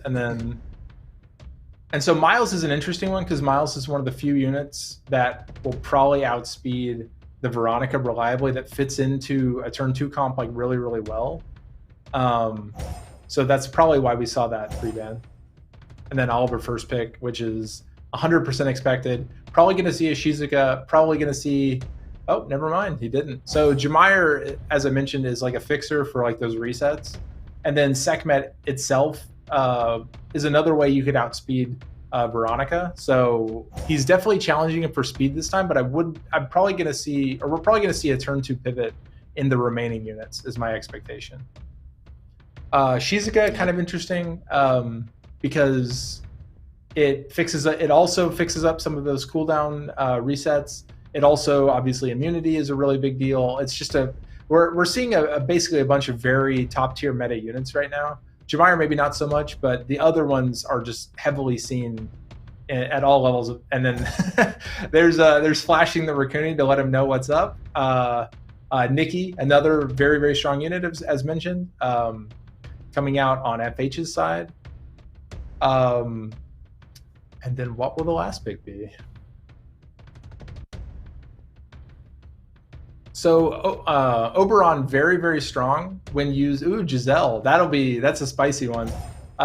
And so Miles is an interesting one because Miles is one of the few units that will probably outspeed the Veronica reliably, that fits into a turn 2 comp really, really well. So that's probably why we saw that pre-ban. And then Oliver first pick, which is 100% expected. Probably going to see a Shizuka, probably going to see... Oh, never mind, he didn't. So Jameyer, as I mentioned, is a fixer for those resets. And then Sekhmet itself is another way you could outspeed Veronica. So he's definitely challenging him for speed this time, but I'm probably going to see, or we're probably going to see a turn 2 pivot in the remaining units is my expectation. Shizuka, kind of interesting because it also fixes up some of those cooldown resets. It also, obviously, immunity is a really big deal. It's just we're seeing basically a bunch of very top tier meta units right now. Jameyer maybe not so much, but the other ones are just heavily seen at all levels. And then there's flashing the Raccoon to let him know what's up. Nikki, another very, very strong unit, as mentioned, coming out on FH's side. And then what will the last pick be? So Oberon, very, very strong when used. Ooh, Giselle, that's a spicy one.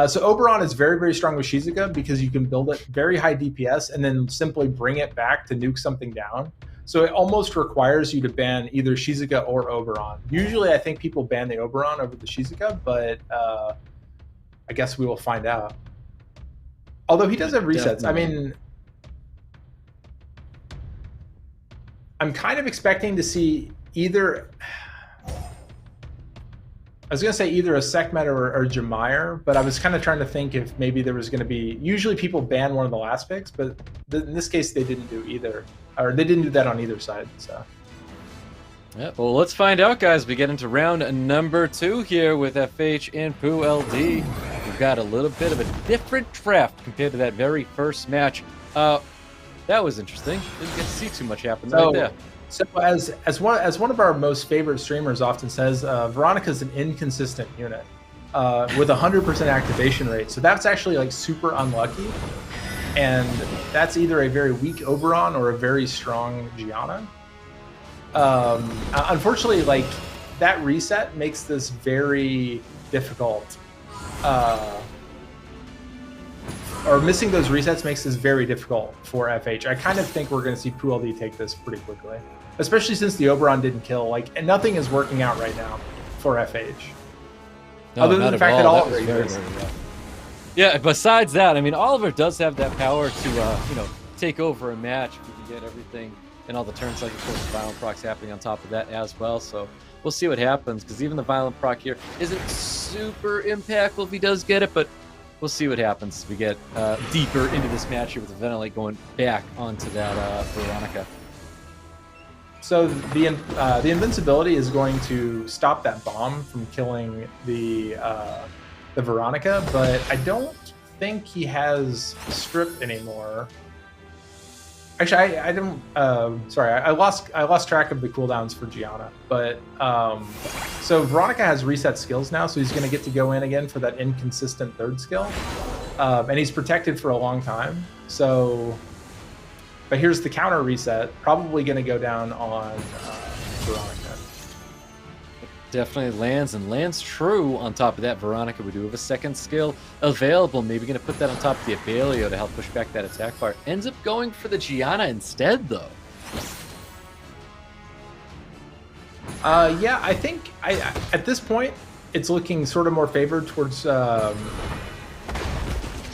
So Oberon is very, very strong with Shizuka because you can build it very high DPS and then simply bring it back to nuke something down. So it almost requires you to ban either Shizuka or Oberon. Usually I think people ban the Oberon over the Shizuka, but I guess we will find out. Although he does have resets. Definitely. I mean, I'm kind of expecting to see either... I was going to say either a Sekhmet or Jameyer, but I was kind of trying to think if maybe there was going to be... Usually people ban one of the last picks, but in this case they didn't do either. Or they didn't do that on either side, so... Yeah, well, let's find out, guys. We get into round number 2 here with FH and FuLD. We've got a little bit of a different draft compared to that very first match. That was interesting. Didn't get to see too much happen right there. So as one of our most favorite streamers often says, Veronica's an inconsistent unit with 100% activation rate. So that's actually super unlucky, and that's either a very weak Oberon or a very strong Gianna. Unfortunately, that reset makes this very difficult. Or missing those resets makes this very difficult for FH. I kind of think we're going to see FuLD take this pretty quickly. especially since the Oberon didn't kill. Like, and nothing is working out right now for FH. No, other than the fact that Oliver was very rough. Yeah, besides that, I mean, Oliver does have that power to, you know, take over a match if we can get everything and all the turn cycle force and violent procs happening on top of that as well. So we'll see what happens, because even the violent proc here isn't super impactful if he does get it, but we'll see what happens as we get deeper into this match here with the Ventilate going back onto that Veronica. So the invincibility is going to stop that bomb from killing the Veronica, but I don't think he has strip anymore. Actually, I don't. Sorry, I lost track of the cooldowns for Gianna. But so Veronica has reset skills now, so he's going to get to go in again for that inconsistent third skill, and he's protected for a long time. So, but here's the counter reset. Probably going to go down on Veronica. Definitely lands, and lands true on top of that. Veronica, we do have a second skill available. Maybe going to put that on top of the Abelio to help push back that attack bar. Ends up going for the Gianna instead, though. Yeah, I think at this point it's looking sort of more favored towards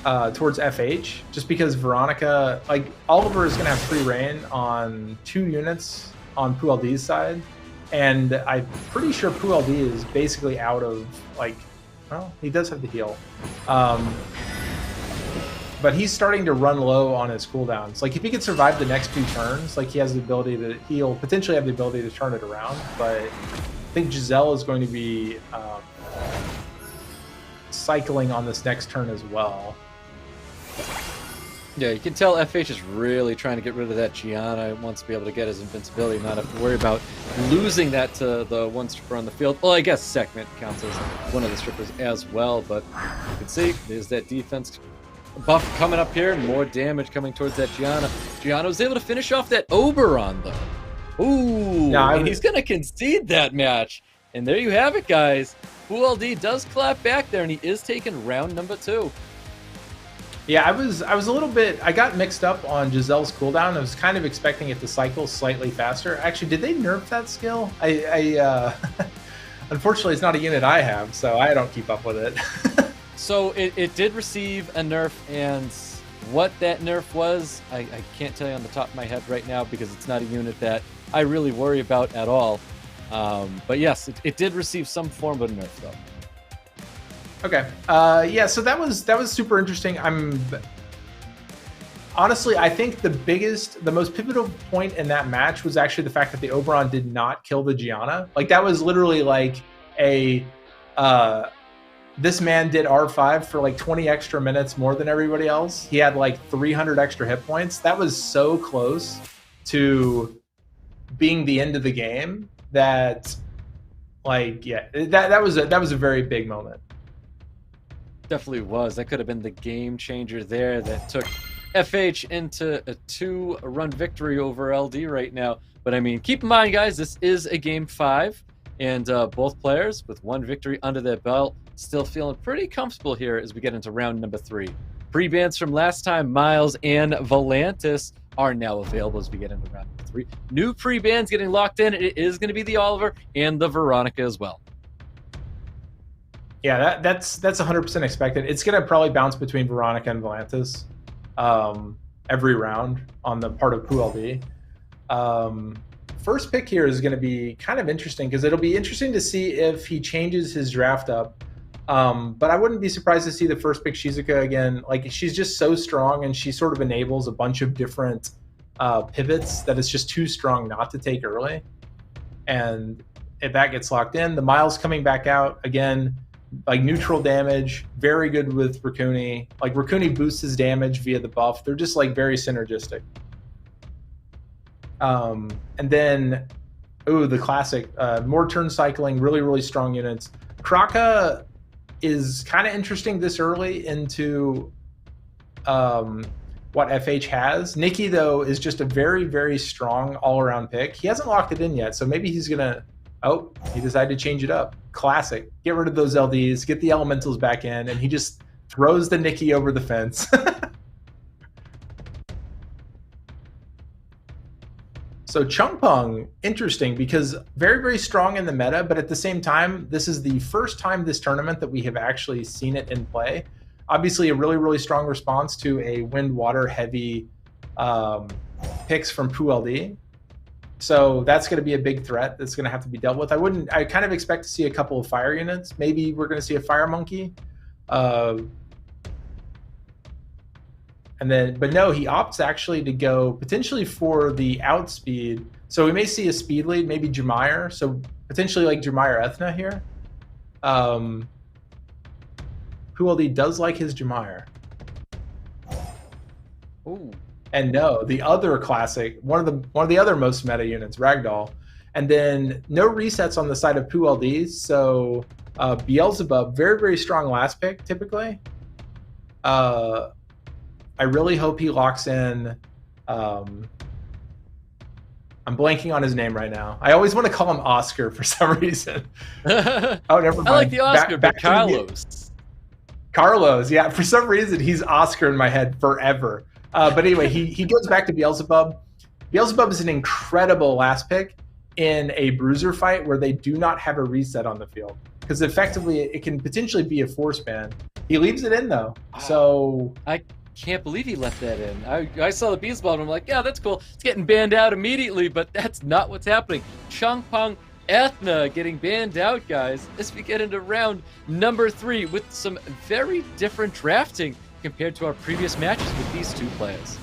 FH, just because Veronica, like, Oliver is going to have free reign on 2 units on PuLD's side. And I'm pretty sure PuLD is basically out of, like, well, he does have the heal. But he's starting to run low on his cooldowns. Like, if he could survive the next few turns, like, he has the ability to, he'll potentially have the ability to turn it around. But I think Giselle is going to be cycling on this next turn as well. Yeah, you can tell FH is really trying to get rid of that Gianna. He wants to be able to get his invincibility, not have to worry about losing that to the one stripper on the field. Well, I guess Segment counts as one of the strippers as well, but you can see there's that defense buff coming up here, and more damage coming towards that Gianna. Gianna was able to finish off that Oberon, though. Ooh, and he's going to concede that match. And there you have it, guys. PuLD does clap back there, and he is taking round number 2. Yeah, I was a little bit, I got mixed up on Giselle's cooldown. I was kind of expecting it to cycle slightly faster. Actually, did they nerf that skill? Unfortunately, it's not a unit I have, so I don't keep up with it. So it did receive a nerf, and what that nerf was, I can't tell you on the top of my head right now, because it's not a unit that I really worry about at all. But yes, it did receive some form of a nerf, though. Okay. Yeah, so that was super interesting. Honestly, I think the most pivotal point in that match was actually the fact that the Oberon did not kill the Gianna. Like, that was literally like this man did R5 for like 20 extra minutes more than everybody else. He had like 300 extra hit points. That was so close to being the end of the game that, like, yeah, that was a very big moment. Definitely was. That could have been the game changer there that took FH into a 2-run victory over LD right now. But I mean, keep in mind, guys, this is a game 5, and both players with 1 victory under their belt still feeling pretty comfortable here as we get into round number 3. Pre-bans from last time, Miles and Volantis, are now available as we get into round number 3. New pre-bans getting locked in. It is going to be the Oliver and the Veronica as well. Yeah, that's 100% expected. It's going to probably bounce between Veronica and Volantis every round on the part of PuLD. First pick here is going to be kind of interesting, because it'll be interesting to see if he changes his draft up. But I wouldn't be surprised to see the first pick Shizuka again. Like, she's just so strong, and she sort of enables a bunch of different pivots that it's just too strong not to take early. And if that gets locked in, the Miles coming back out again, like, neutral damage, very good with Raccoony. Like, Raccoony boosts his damage via the buff. They're just, like, very synergistic. And then, the classic, more turn cycling, really, really strong units. Kraka is kind of interesting this early into what FH has. Nikki, though, is just a very, very strong all-around pick. He hasn't locked it in yet, so maybe he's going to... Oh, he decided to change it up. Classic. Get rid of those LDs, get the elementals back in, and he just throws the Nikki over the So Chungpung, interesting because very, very strong in the meta, but at the same time, this is the first time this tournament that we have actually seen it in play. Obviously, a really, really strong response to a wind, water heavy picks from PULD. So that's going to be a big threat that's going to have to be dealt with. I kind of expect to see a couple of fire units. Maybe we're going to see a fire monkey. But no, he opts actually to go potentially for the outspeed. So we may see a speed lead, maybe Jumire. So potentially like Jumire Ethna here. PULD does like his Jumire. Ooh. And no, the other classic, one of the other most meta units, Ragdoll. And then no resets on the side of PULD. So Beelzebub, very, very strong last pick typically. I really hope he locks in. I'm blanking on his name right now. I always want to call him Oscar for some reason. Oh, never mind. I like the Oscar, but Carlos. Carlos, yeah. For some reason, he's Oscar in my head forever. But anyway, he goes back to Beelzebub. Beelzebub is an incredible last pick in a bruiser fight where they do not have a reset on the field. Because effectively, it can potentially be a force ban. He leaves it in, though. So I can't believe he left that in. I saw the Beelzebub and I'm like, yeah, that's cool. It's getting banned out immediately, but that's not what's happening. Chungpung Ethna getting banned out, guys, as we get into round number 3 with some very different drafting compared to our previous matches with these two players.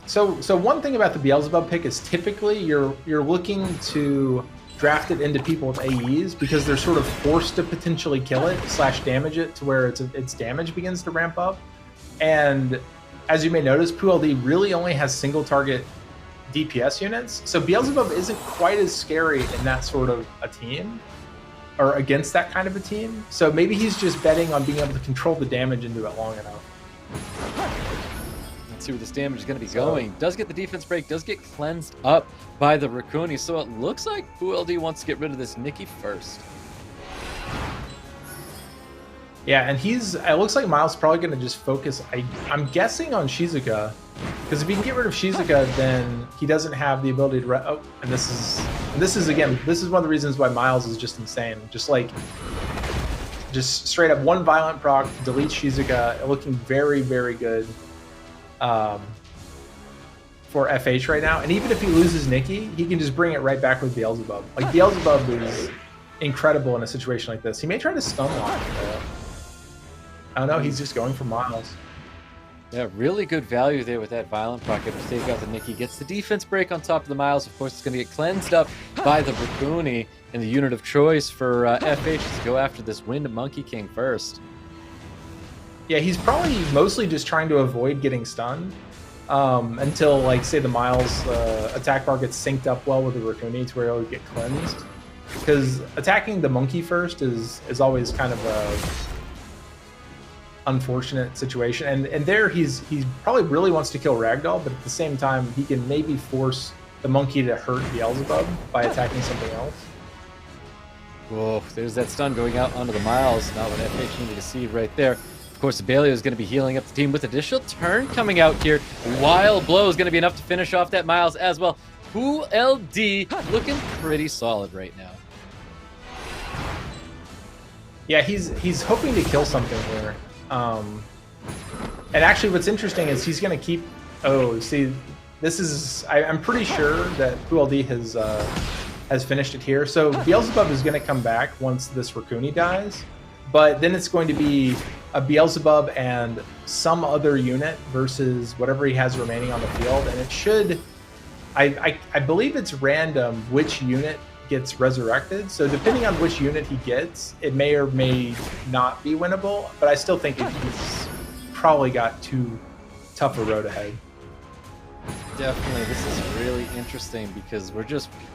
So one thing about the Beelzebub pick is typically you're looking to draft it into people with AEs because they're sort of forced to potentially kill it / damage it to where its damage begins to ramp up. And as you may notice, PULD really only has single target DPS units. So Beelzebub isn't quite as scary in that sort of a team or against that kind of a team. So maybe he's just betting on being able to control the damage into it long enough. Let's see where this damage is going to be going. Does get the defense break, does get cleansed up by the Raccoon. So it looks like PULD wants to get rid of this Nikki first. Yeah, and it looks like Miles is probably going to just focus, I'm guessing, on Shizuka. Because if he can get rid of Shizuka, then he doesn't have the ability to... and this is one of the reasons why Miles is just insane. Just straight up one violent proc, delete Shizuka, looking very, very good for FH right now. And even if he loses Nikki, he can just bring it right back with Beelzebub. Like, Beelzebub is incredible in a situation like this. He may try to stun lock. I don't know, he's just going for Miles. Yeah, really good value there with that violent proc to take out the Nikki. Gets the defense break on top of the Miles. Of course, it's going to get cleansed up by the Raccoon, and the unit of choice for FH is to go after this Wind Monkey King first. Yeah, he's probably mostly just trying to avoid getting stunned until, like, say the Miles attack bar gets synced up well with the Raccoon to where it'll get cleansed. Because attacking the monkey first is always kind of a unfortunate situation, and there he probably really wants to kill Ragdoll, but at the same time he can maybe force the monkey to hurt Beelzebub by attacking something else. Whoa, there's that stun going out onto the Miles. Not what FH needed to see right there. Of course, Abelio is going to be healing up the team with additional turn coming out here. Wild Blow is going to be enough to finish off that Miles as well. PULD looking pretty solid right now. Yeah, he's hoping to kill something here. And actually what's interesting is he's going to keep... Oh, see, this is... I'm pretty sure that PULD has finished it here. So Beelzebub is going to come back once this Raccoon dies, but then it's going to be a Beelzebub and some other unit versus whatever he has remaining on the field, and it should... I believe it's random which unit gets resurrected, so depending on which unit he gets, it may or may not be winnable, but I still think he's probably got too tough a road ahead. Definitely, this is really interesting because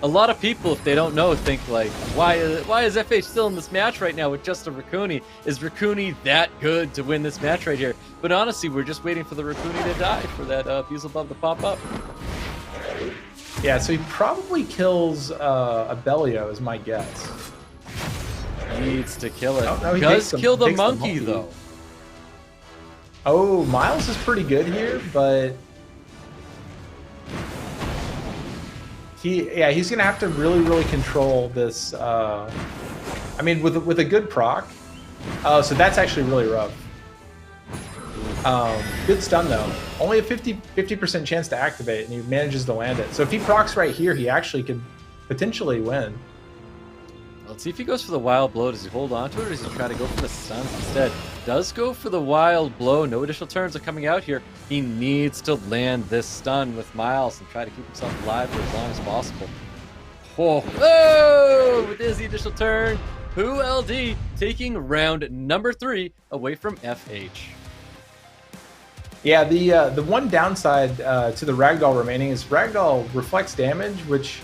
a lot of people, if they don't know, think like, why is FH still in this match right now with just a Raccoon? Is Raccoon that good to win this match right here? But honestly, we're just waiting for the Raccoon to die for that Beelzebub to pop up. Yeah, so he probably kills Abelio, is my guess. Needs to kill it. No, does kill the monkey, though. Oh, Miles is pretty good here, but... he's gonna have to really control this. I mean, with a good proc. So that's actually really rough. Good stun though. Only a 50% chance to activate, and he manages to land it. So if he procs right here, he actually could potentially win. Let's see if he goes for the wild blow. Does he hold on to it, or does he try to go for the stuns instead? Does go for the wild blow. No additional turns are coming out here. He needs to land this stun with Miles and try to keep himself alive for as long as possible. Oh, there's the additional turn. Poo LD taking round number 3 away from FH. Yeah, the one downside to the Ragdoll remaining is Ragdoll reflects damage, which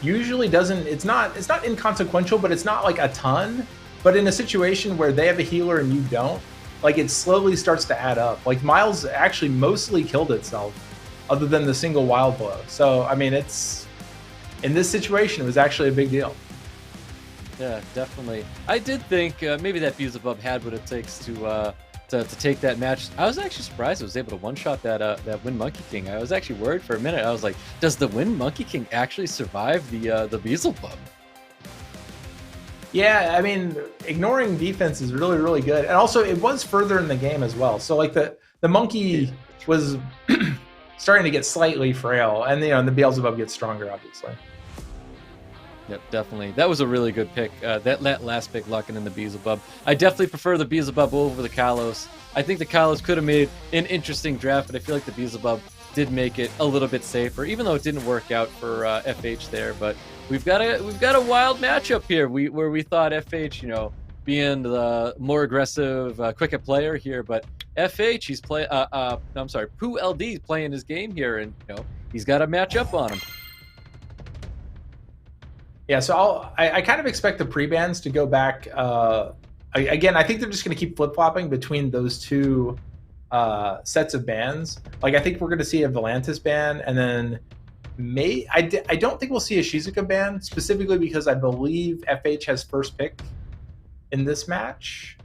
usually doesn't. It's not inconsequential, but it's not like a ton. But in a situation where they have a healer and you don't, like it slowly starts to add up. Like Miles actually mostly killed itself, other than the single wild blow. So I mean, it's in this situation, it was actually a big deal. Yeah, definitely. I did think maybe that Beelzebub had what it takes to take that match. I was actually surprised it was able to one-shot that Wind Monkey King. I was actually worried for a minute. I was like, does the Wind Monkey King actually survive the Beelzebub? Yeah, I mean, ignoring defense is really good. And also, it was further in the game as well. So, like, the monkey was starting to get slightly frail. And, and the Beelzebub gets stronger, obviously. Yep, definitely. That was a really good pick. That last pick, Luckin and the Beelzebub. I definitely prefer the Beelzebub over the Kalos. I think the Kalos could have made an interesting draft, but I feel like the Beelzebub did make it a little bit safer, even though it didn't work out for FH there. But we've got a wild matchup here. Where we thought FH, being the more aggressive, quicker player here, but FH, he's Poo LD playing his game here, and he's got a matchup on him. Yeah, so I kind of expect the pre-bans to go back. Again, I think they're just going to keep flip-flopping between those two sets of bans. Like, I think we're going to see a Volantis ban, and then I don't think we'll see a Shizuka ban, specifically because I believe FH has first pick in this match.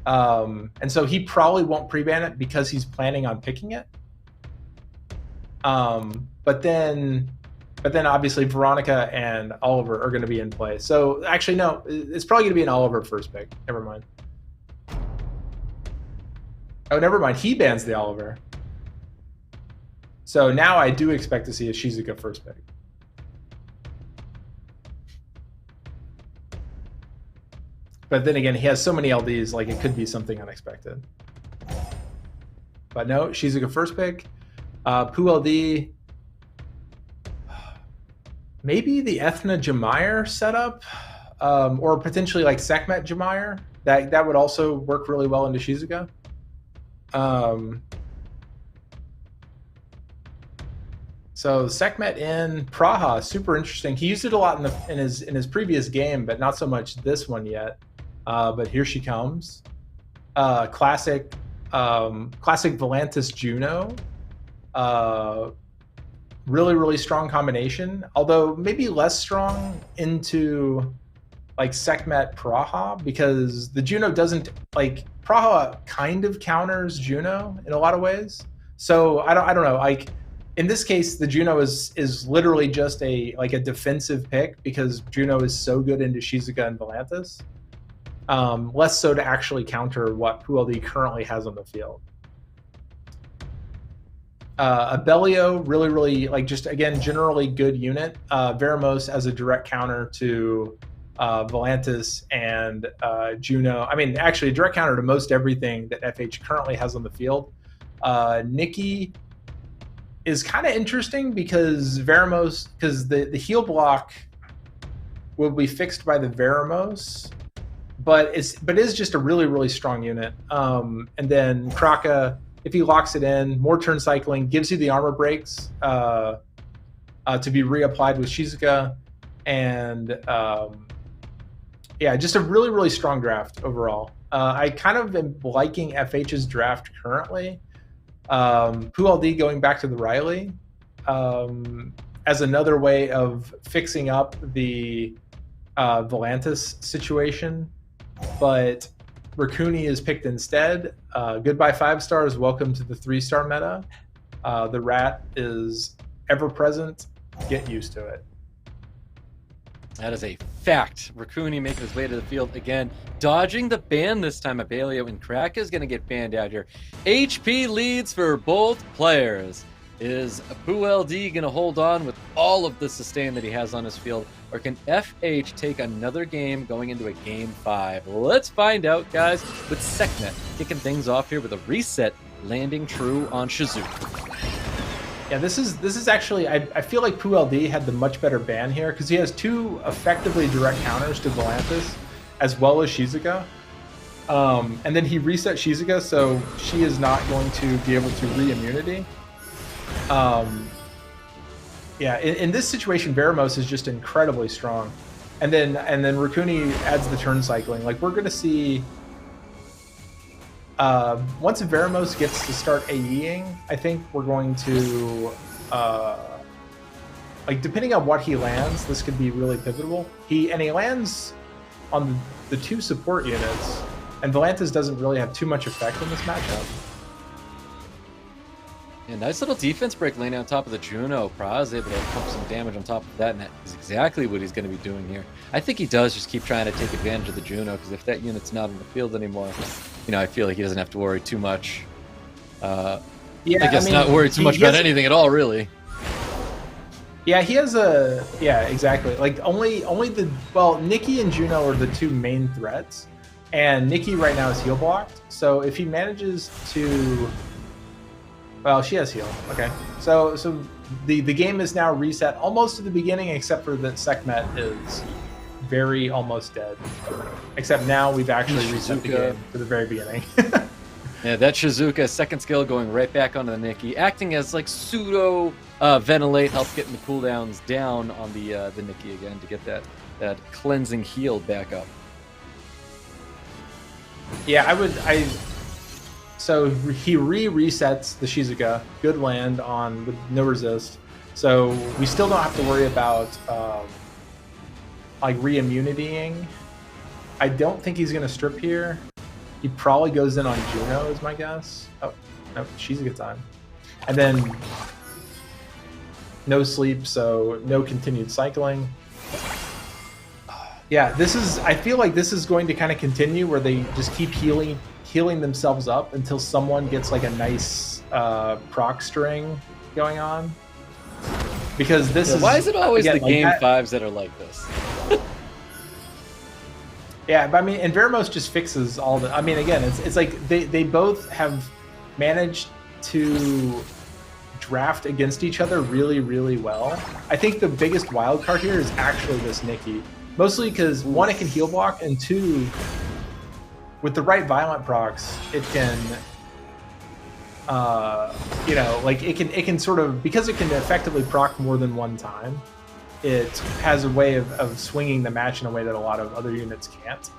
And so he probably won't pre-ban it because he's planning on picking it. But then obviously Veronica and Oliver are going to be in play. So actually, no, it's probably going to be an Oliver first pick. Never mind. Oh, never mind. He bans the Oliver. So now I do expect to see a Shizuka first pick. But then again, he has so many LDs, like it could be something unexpected. But no, Shizuka first pick. Poo LD. Maybe the Ethna Jamair setup, or potentially like Sekhmet Jamair. That would also work really well into Shizuka. So Sekhmet in Praha, super interesting. He used it a lot in his previous game, but not so much this one yet. But here she comes. Classic Volantis Juno. Really strong combination, although maybe less strong into like Sekhmet Praha, because the Juno doesn't, like, Praha kind of counters Juno in a lot of ways. So I don't know, like in this case the Juno is literally just a defensive pick because Juno is so good into Shizuka and Volantis. Less so to actually counter what PuLD currently has on the field. Abellio, really like, just again, generally good unit. Veramos as a direct counter to Volantis and Juno. I mean, actually a direct counter to most everything that FH currently has on the field. Nikki is kind of interesting because the heal block will be fixed by the Veramos, but is just a really strong unit. And then Kraka, if he locks it in, more turn cycling, gives you the armor breaks to be reapplied with Shizuka. And yeah, just a really strong draft overall. I kind of am liking FH's draft currently. PuLD going back to the Riley as another way of fixing up the Volantis situation. But Raccoony is picked instead. Goodbye 5 stars. Welcome to the 3-star meta. The rat is ever present. get used to it. That is a fact. Raccoon making his way to the field again, dodging the ban this time. Abelio and Crack is going to get banned out here. HP leads for both players. Is PuLD going to hold on with all of the sustain that he has on his field, or can FH take another game going into a game 5? Let's find out, guys, with Sekhmet kicking things off here with a reset, landing true on Shizuka. Yeah, this is actually, I feel like PuLD had the much better ban here because he has 2 effectively direct counters to Volantis as well as Shizuka. And then he reset Shizuka, so she is not going to be able to re-immunity. Yeah, in this situation, Veramos is just incredibly strong. And then Raccoon adds the turn cycling. Like, we're going to see... once Veramos gets to start AEing, I think we're going to, like, depending on what he lands, this could be really pivotal. He lands on the 2 support units, and Volantis doesn't really have too much effect in this matchup. Yeah, nice little defense break laying on top of the Juno. Pra's able to pump some damage on top of that, and that is exactly what he's going to be doing here. I think he does just keep trying to take advantage of the Juno, because if that unit's not in the field anymore, you know, I feel like he doesn't have to worry too much. I guess not worry too much about anything at all, really. Yeah, he has a... Yeah, exactly. Like, only the... Well, Nikki and Juno are the 2 main threats, and Nikki right now is heal blocked, so if he manages to... Well, she has heal. Okay, so the game is now reset almost to the beginning, except for that Sekhmet is very almost dead. Except now we've actually reset the game to the very beginning. Yeah, that Shizuka second skill going right back onto the Nikki, acting as like pseudo ventilate, help getting the cooldowns down on the Nikki again to get that cleansing heal back up. Yeah, So he resets the Shizuka, good land on with no resist. So we still don't have to worry about like re-immunitying. I don't think he's gonna strip here. He probably goes in on Juno is my guess. Oh no, Shizuka time. And then no sleep, so no continued cycling. Yeah, I feel like this is going to kind of continue where they just keep healing themselves up until someone gets like a nice proc string going on. Because this is... Why is it always again, the game 5s that are like this? Yeah, but I mean, and Veramos just fixes all the... I mean, again, it's like they both have managed to draft against each other really, really well. I think the biggest wild card here is actually this Nikki. Mostly because, 1, it can heal block, and 2... with the right violent procs, it can, you know, like it can sort of, because it can effectively proc more than 1 time, it has a way of swinging the match in a way that a lot of other units can't.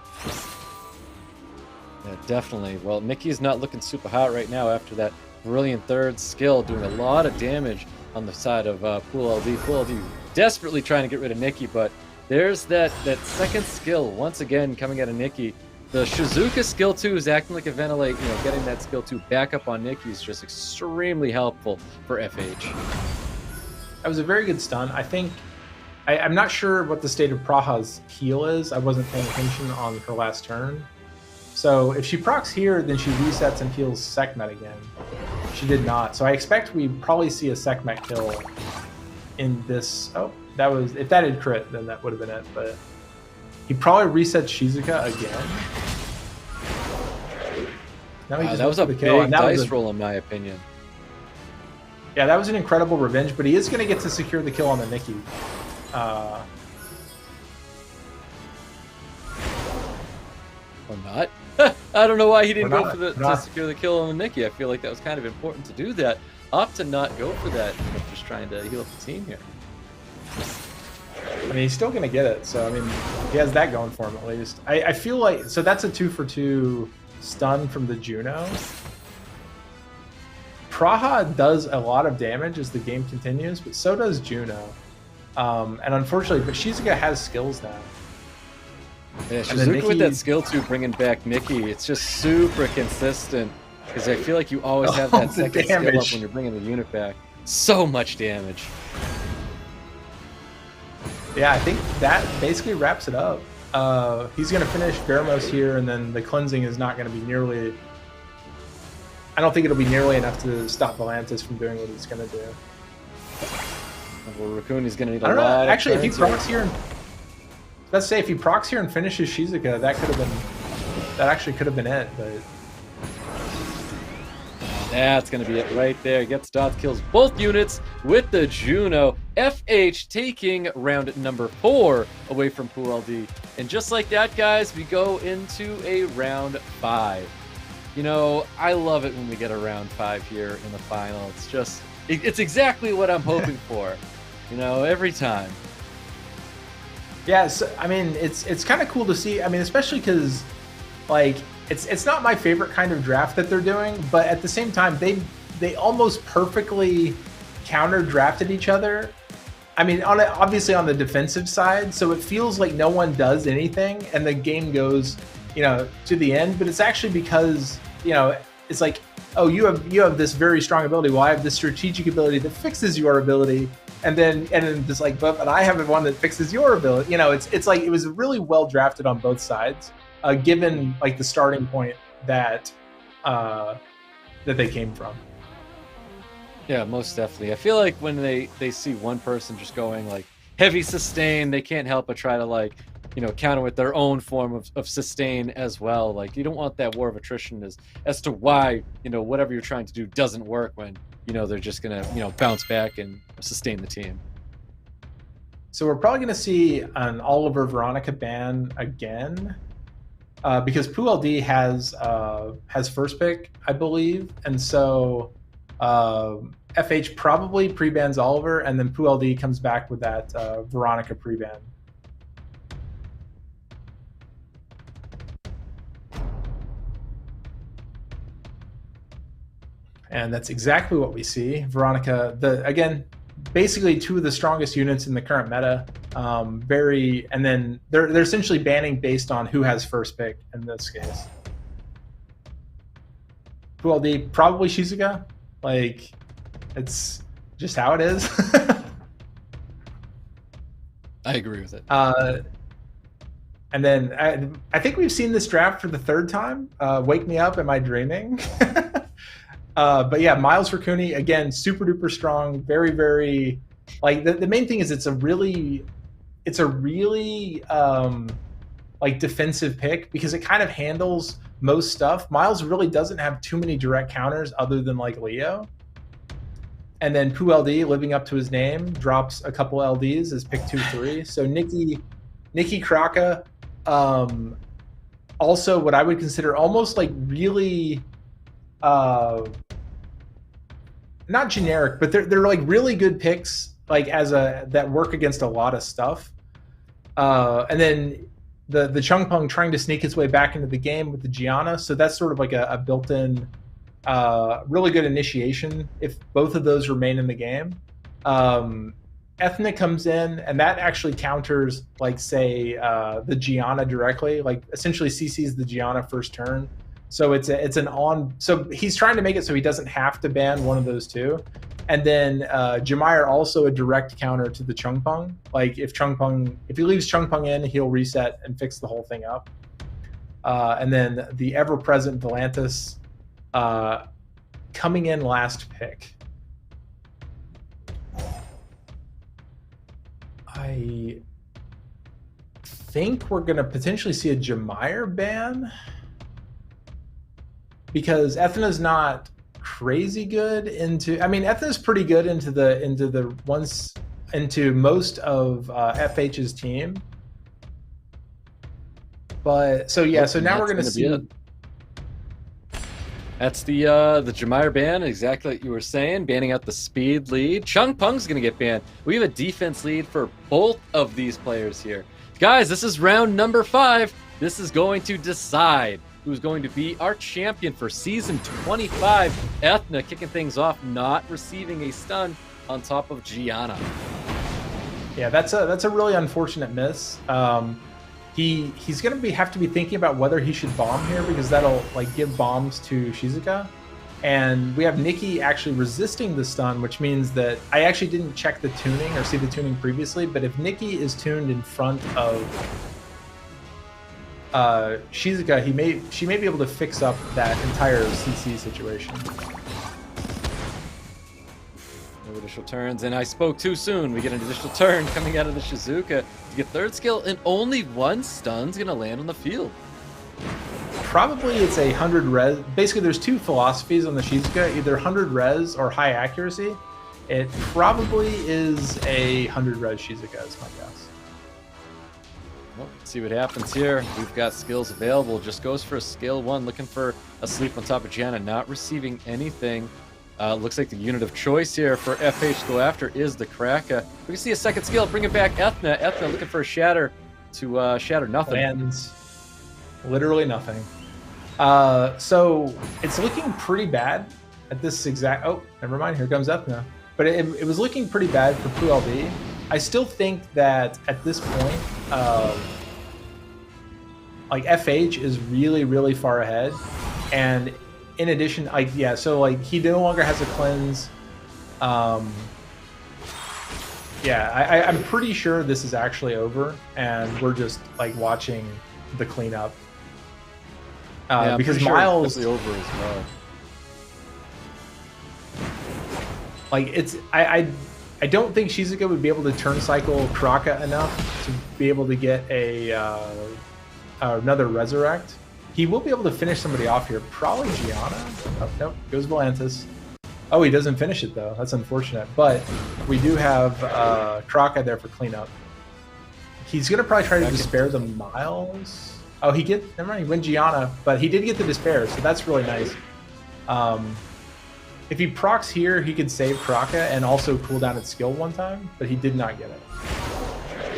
Yeah, definitely. Well, Nikki's not looking super hot right now after that brilliant third skill, doing a lot of damage on the side of PuLD. PuLD desperately trying to get rid of Nikki, but there's that second skill once again coming out of Nikki. The Shizuka skill 2 is acting like a ventilate, you know, getting that skill 2 back up on Nikki is just extremely helpful for FH. That was a very good stun. I think, I'm not sure what the state of Praha's heal is. I wasn't paying attention on her last turn. So if she procs here, then she resets and heals Sekhmet again. She did not. So I expect we probably see a Sekhmet kill in this. Oh, that was, if that had crit, then that would have been it, but... He probably resets Shizuka again. Now he just that was a big dice roll, in my opinion. Yeah, that was an incredible revenge, but he is going to get to secure the kill on the Nikki. Or not. I don't know why he didn't go for to secure the kill on the Nikki. I feel like that was kind of important to do that. Opt to not go for that, you know, just trying to heal up the team here. I mean, he's still going to get it, so I mean, he has that going for him at least. I feel like, so that's a 2-for-2 stun from the Juno. Praha does a lot of damage as the game continues, but so does Juno. And unfortunately, but Shizuka has skills now. Yeah, Shizuka with that skill 2 bringing back Nikki, it's just super consistent. Because I feel like you always have that second skill up when you're bringing the unit back. So much damage. Yeah, I think that basically wraps it up. He's going to finish Veramos here, and then the cleansing is not going to be nearly... I don't think it'll be nearly enough to stop Volantis from doing what he's going to do. Well, Raccoon's going to need I don't know. Actually, if he procs here. here... Let's say if he procs here and finishes Shizuka, that could have been... That actually could have been it, but... That's going to be it right there. Gets dots, kills both units with the Juno. FH taking round number 4 away from PoolLD. And just like that, guys, we go into a round 5. You know, I love it when we get a round 5 here in the final. It's just, it's exactly what I'm hoping for, you know, every time. Yeah, so, I mean, it's kind of cool to see. I mean, especially because, like, it's not my favorite kind of draft that they're doing, but at the same time, they almost perfectly counter drafted each other. I mean, obviously on the defensive side, so it feels like no one does anything, and the game goes, you know, to the end. But it's actually because, you know, it's like, oh, you have this very strong ability. Well, I have this strategic ability that fixes your ability, and then just like, but I have one that fixes your ability. You know, it's like it was really well drafted on both sides. Given like the starting point that they came from. Yeah, most definitely. I feel like when they see one person just going like heavy sustain, they can't help but try to, like, you know, counter with their own form of sustain as well. Like, you don't want that war of attrition as to why, you know, whatever you're trying to do doesn't work when, you know, they're just gonna, you know, bounce back and sustain the team. So we're probably gonna see an Oliver Veronica ban again. Because PoolLD has first pick, I believe, and so FH probably pre-bans Oliver, and then PoolLD comes back with that Veronica pre-ban. And that's exactly what we see. Veronica, again, basically two of the strongest units in the current meta. And then they're essentially banning based on who has first pick in this case. PoolLD, probably Shizuka. Like, it's just how it is. I agree with it. And then I think we've seen this draft for the 3rd time. Wake me up, am I dreaming? But yeah, Miles Raccoon, again, super duper strong, very, very, like, the main thing is it's a really like defensive pick because it kind of handles most stuff. Miles really doesn't have too many direct counters other than like Leo. And then PoolLD, living up to his name, drops a couple LDs as pick 2-3. So Nikki Kraka, also what I would consider almost like really not generic, but they're like really good picks, like that work against a lot of stuff. And then the Chungpung trying to sneak his way back into the game with the Gianna, so that's sort of like a built-in really good initiation if both of those remain in the game. Ethna comes in, and that actually counters, like, say, the Gianna directly, like essentially CCs the Gianna first turn. So it's an on. So he's trying to make it so he doesn't have to ban one of those two. And then Jemire also a direct counter to the Chungpung. Like if he leaves Chungpung in, he'll reset and fix the whole thing up. And then the ever-present Volantis coming in last pick. I think we're going to potentially see a Jemire ban because Ethna's not crazy good into. I mean, Ethna's pretty good into most of FH's team. But so yeah, so now we're going to see. That's the Jemire ban, exactly like you were saying, banning out the speed lead. Chungpung's going to get banned. We have a defense lead for both of these players here. Guys, this is round number 5. This is going to decide who's going to be our champion for Season 25. Ethna kicking things off, not receiving a stun on top of Gianna. Yeah, that's a really unfortunate miss. He's going to have to be thinking about whether he should bomb here because that'll like give bombs to Shizuka. And we have Nikki actually resisting the stun, which means that I actually didn't check the tuning or see the tuning previously, but if Nikki is tuned in front of Shizuka, she may be able to fix up that entire CC situation. No additional turns, and I spoke too soon. We get an additional turn coming out of the Shizuka to get third skill, and only one stun's gonna land on the field. Probably it's 100 res. Basically, there's two philosophies on the Shizuka, either 100 res or high accuracy. It probably is 100 res Shizuka, is my guess. Well, let's see what happens here. We've got skills available. Just goes for a skill 1, looking for a sleep on top of Gianna, not receiving anything. Looks like the unit of choice here for FH to go after is the Kraka. We can see a second skill, bringing back Ethna. Ethna looking for a shatter to shatter nothing. Lands literally nothing. So it's looking pretty bad at this exact. Oh, never mind. Here comes Ethna. But it was looking pretty bad for PLD. I still think that at this point, like FH is really, really far ahead, and in addition, like yeah, so like he no longer has a cleanse. Yeah, I'm pretty sure this is actually over, and we're just like watching the cleanup. Yeah, because sure Miles it's over as well. Like it's I don't think Shizuka would be able to turn cycle Kraka enough to be able to get another resurrect. He will be able to finish somebody off here. Probably Gianna. Oh, nope, goes Volantis. Oh, he doesn't finish it though. That's unfortunate. But we do have Kraka there for cleanup. He's gonna probably try to despair the Miles. Oh, never mind, he went Gianna, but he did get the despair, so that's really nice. If he procs here, he could save Kraka and also cool down its skill one time, but he did not get it.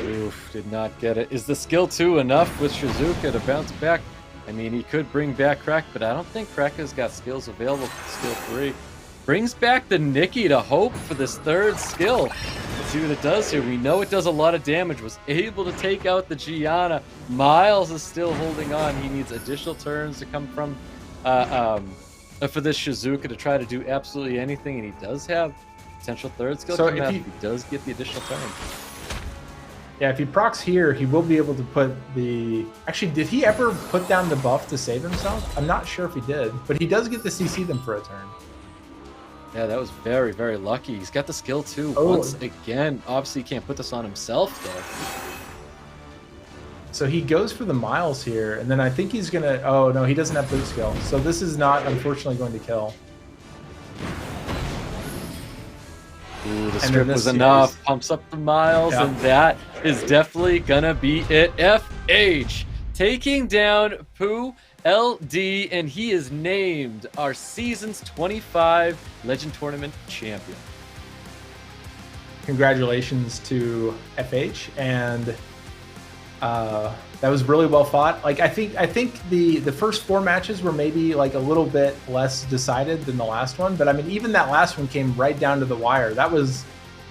Oof, did not get it. Is the skill 2 enough with Shizuka to bounce back? I mean, he could bring back Kraka, but I don't think Kraka's got skills available for skill 3. Brings back the Nikki to hope for this third skill. Let's see what it does here. We know it does a lot of damage. Was able to take out the Gianna. Miles is still holding on. He needs additional turns to come from for this Shizuka to try to do absolutely anything, and he does have potential third skill coming out if he does get the additional turn. Yeah, if he procs here, he will be able to put the... Actually, did he ever put down the buff to save himself? I'm not sure if he did, but he does get to CC them for a turn. Yeah, that was very, very lucky. He's got the skill too. Oh. Once again, obviously he can't put this on himself though. So he goes for the Miles here, and then I think he's gonna... Oh, no, he doesn't have boot skill. So this is not, unfortunately, going to kill. Ooh, the strip was enough. Pumps up the Miles, and that is definitely gonna be it. FH taking down Poo LD, and he is named our Season's 25 Legend Tournament champion. Congratulations to FH, and that was really well fought. Like I think the first 4 matches were maybe like a little bit less decided than the last one, but I mean even that last one came right down to the wire. That was,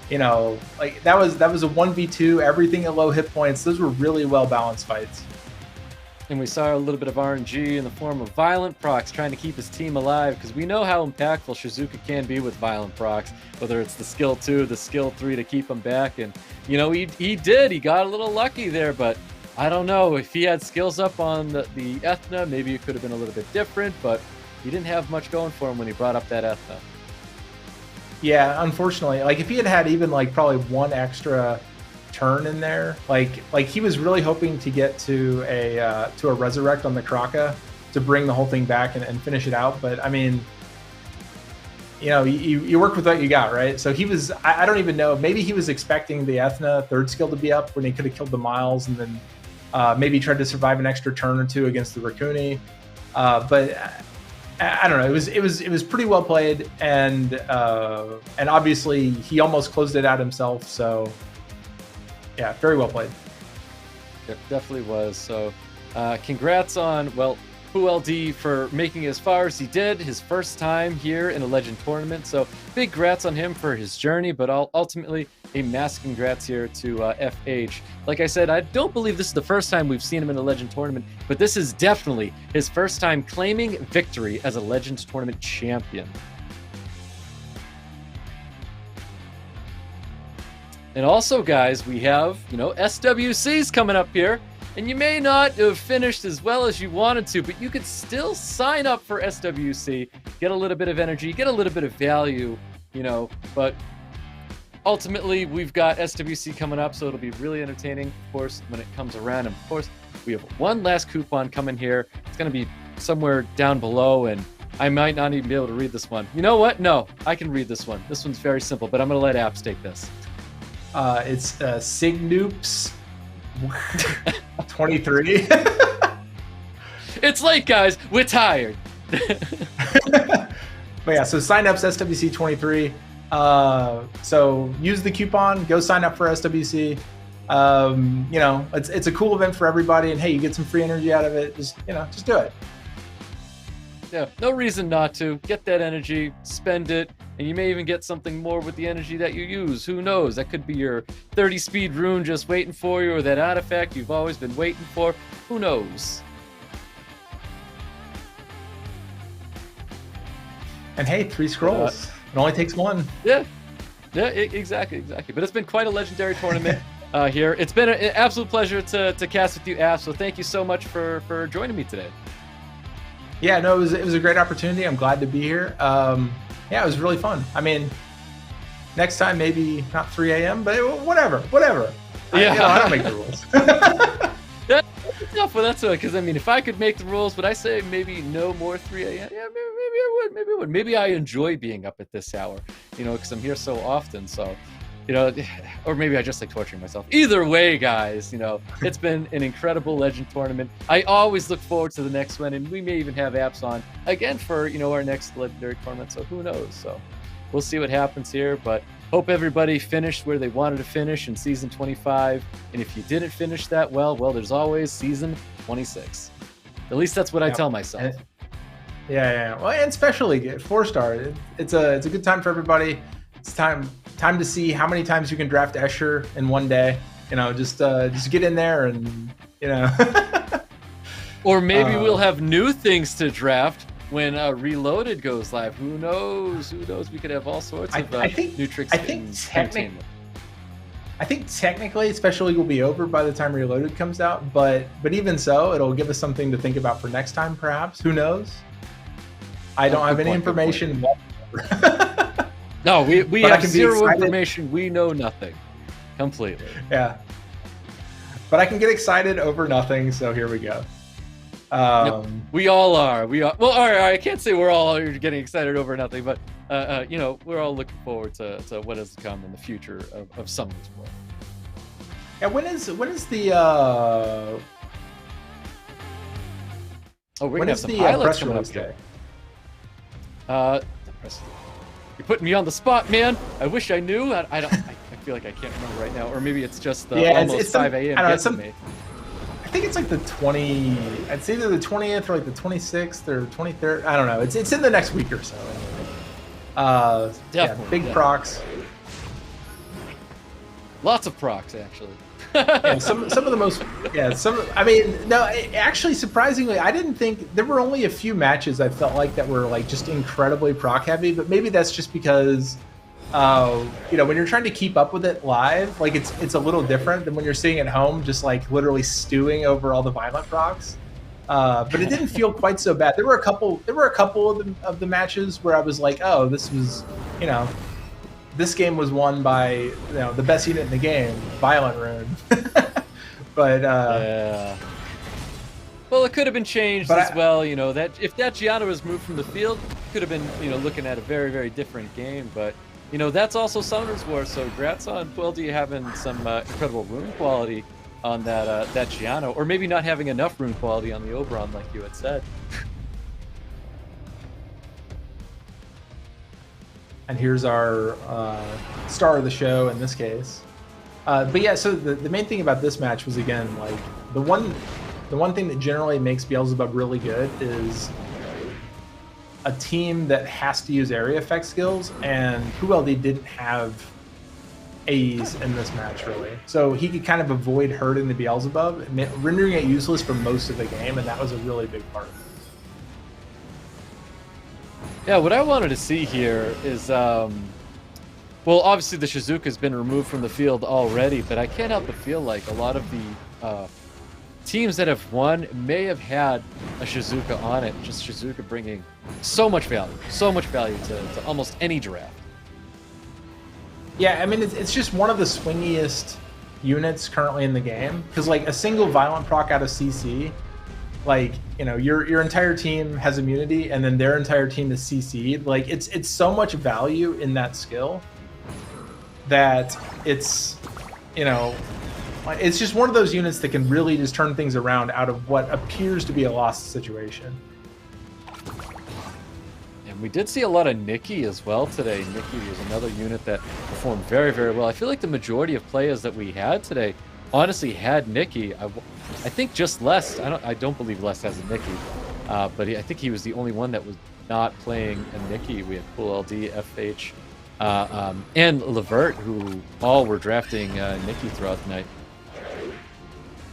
you know, like that was a 1v2, everything at low hit points. Those were really well balanced fights. And we saw a little bit of RNG in the form of Violent Procs trying to keep his team alive, because we know how impactful Shizuka can be with Violent Procs, whether it's the skill 2, the skill 3 to keep him back. And, you know, he got a little lucky there, but I don't know. If he had skills up on the Ethna, maybe it could have been a little bit different, but he didn't have much going for him when he brought up that Ethna. Yeah, unfortunately. Like, if he had even, like, probably one extra turn in there, like he was really hoping to get to a resurrect on the Kraka to bring the whole thing back and finish it out. But I mean, you know, you work with what you got, right? So he was, I don't even know, maybe he was expecting the Ethna third skill to be up when he could have killed the Miles, and then maybe tried to survive an extra turn or two against the Rakuni. But I don't know. It was pretty well played, and obviously he almost closed it out himself. So yeah, very well played. It definitely was. So congrats on, well, LD for making it as far as he did, his first time here in a Legend tournament. So big congrats on him for his journey, but ultimately a massive congrats here to FH. Like I said, I don't believe this is the first time we've seen him in a Legend tournament, but this is definitely his first time claiming victory as a Legends tournament champion. And also, guys, we have, SWCs coming up here. And you may not have finished as well as you wanted to, but you could still sign up for SWC, get a little bit of energy, get a little bit of value, but ultimately we've got SWC coming up, so it'll be really entertaining, of course, when it comes around. And of course, we have one last coupon coming here. It's going to be somewhere down below, and I might not even be able to read this one. You know what? No, I can read this one. This one's very simple, but I'm going to let Apps take this. It's Signoops 23. It's late, guys. We're tired. But yeah, so sign-ups SWC 23. So use the coupon, go sign up for SWC. It's a cool event for everybody, and hey, you get some free energy out of it. Just do it. Yeah, no reason not to. Get that energy, spend it, and you may even get something more with the energy that you use. Who knows? That could be your 30-speed rune just waiting for you, or that artifact you've always been waiting for. Who knows? And hey, 3 scrolls. It only takes 1. Yeah, exactly. But it's been quite a legendary tournament here. It's been an absolute pleasure to cast with you, App. So thank you so much for joining me today. Yeah, no, it was a great opportunity. I'm glad to be here. Yeah, it was really fun. I mean, next time maybe not 3 a.m., but whatever. Yeah, I don't make the rules. Well, that's okay. Because I mean, if I could make the rules, would I say maybe no more 3 a.m.? Yeah, maybe I would. Maybe I enjoy being up at this hour, because I'm here so often. So, or maybe I just like torturing myself. Either way, guys, it's been an incredible Legend tournament. I always look forward to the next one, and we may even have Apps on again for, our next Legendary tournament. So who knows? So we'll see what happens here, but hope everybody finished where they wanted to finish in Season 25. And if you didn't finish that well, there's always Season 26. At least that's what I tell myself. Yeah. Well, and especially 4-star. It's a good time for everybody. It's time to see how many times you can draft Escher in one day. Just get in there and Or maybe we'll have new things to draft when Reloaded goes live. Who knows? We could have all sorts of new tricks. I think technically Special League will be over by the time Reloaded comes out, but even so, it'll give us something to think about for next time, perhaps. Who knows? I don't have any information. No, we have zero information. We know nothing. Completely. Yeah. But I can get excited over nothing, so here we go. Yep. We all are. Well, all right, I can't say we're all getting excited over nothing, but we're all looking forward to what is to come in the future of Summer's World. Yeah, when is the we're gonna have some highlights coming up today. You're putting me on the spot, man. I wish I knew. I feel like I can't remember right now, or maybe it's just almost 5 a.m. getting me. I think it's like the 20. It's either the 20th or like the 26th or 23rd. I don't know. It's in the next week or so. Big procs. Lots of procs, actually. Yeah, some of the most. Yeah, actually, surprisingly, I didn't think there were only a few matches I felt like that were like just incredibly proc heavy. But maybe that's just because. When you're trying to keep up with it live, like it's a little different than when you're sitting at home, just like literally stewing over all the violent procs. But it didn't feel quite so bad. There were a couple of the matches where I was like, oh, this was, this game was won by the best unit in the game, Violent Rune. But yeah. Well, it could have been changed as well. That if that Gianna was moved from the field, could have been looking at a very, very different game. But that's also Summoner's War, so congrats on PuLD having some incredible rune quality on that Gianna, or maybe not having enough rune quality on the Oberon, like you had said. And here's our star of the show in this case. But yeah, so the main thing about this match was, again, like the one the one thing that generally makes Beelzebub really good is a team that has to use area effect skills, and PULD didn't have A's in this match really. So he could kind of avoid hurting the Beelzebub, rendering it useless for most of the game, and that was a really big part of it. Yeah, what I wanted to see here is, well, obviously the Shizuka has been removed from the field already, but I can't help but feel like a lot of the teams that have won may have had a Shizuka on it, just Shizuka bringing so much value to almost any draft. Yeah, I mean, it's just one of the swingiest units currently in the game, because like a single violent proc out of CC, like, you know, your entire team has immunity and then their entire team is CC'd. Like it's so much value in that skill that it's, you know, it's just one of those units that can really just turn things around out of what appears to be a lost situation. And we did see a lot of Nikki as well today. Nikki was another unit that performed very, very well. I feel like the majority of players that we had today honestly had Nikki. I think just Lest. I don't believe Lest has a Nikki, but I think he was the only one that was not playing a Nikki. We had Pool LD, FH, and Levert, who all were drafting Nikki throughout the night.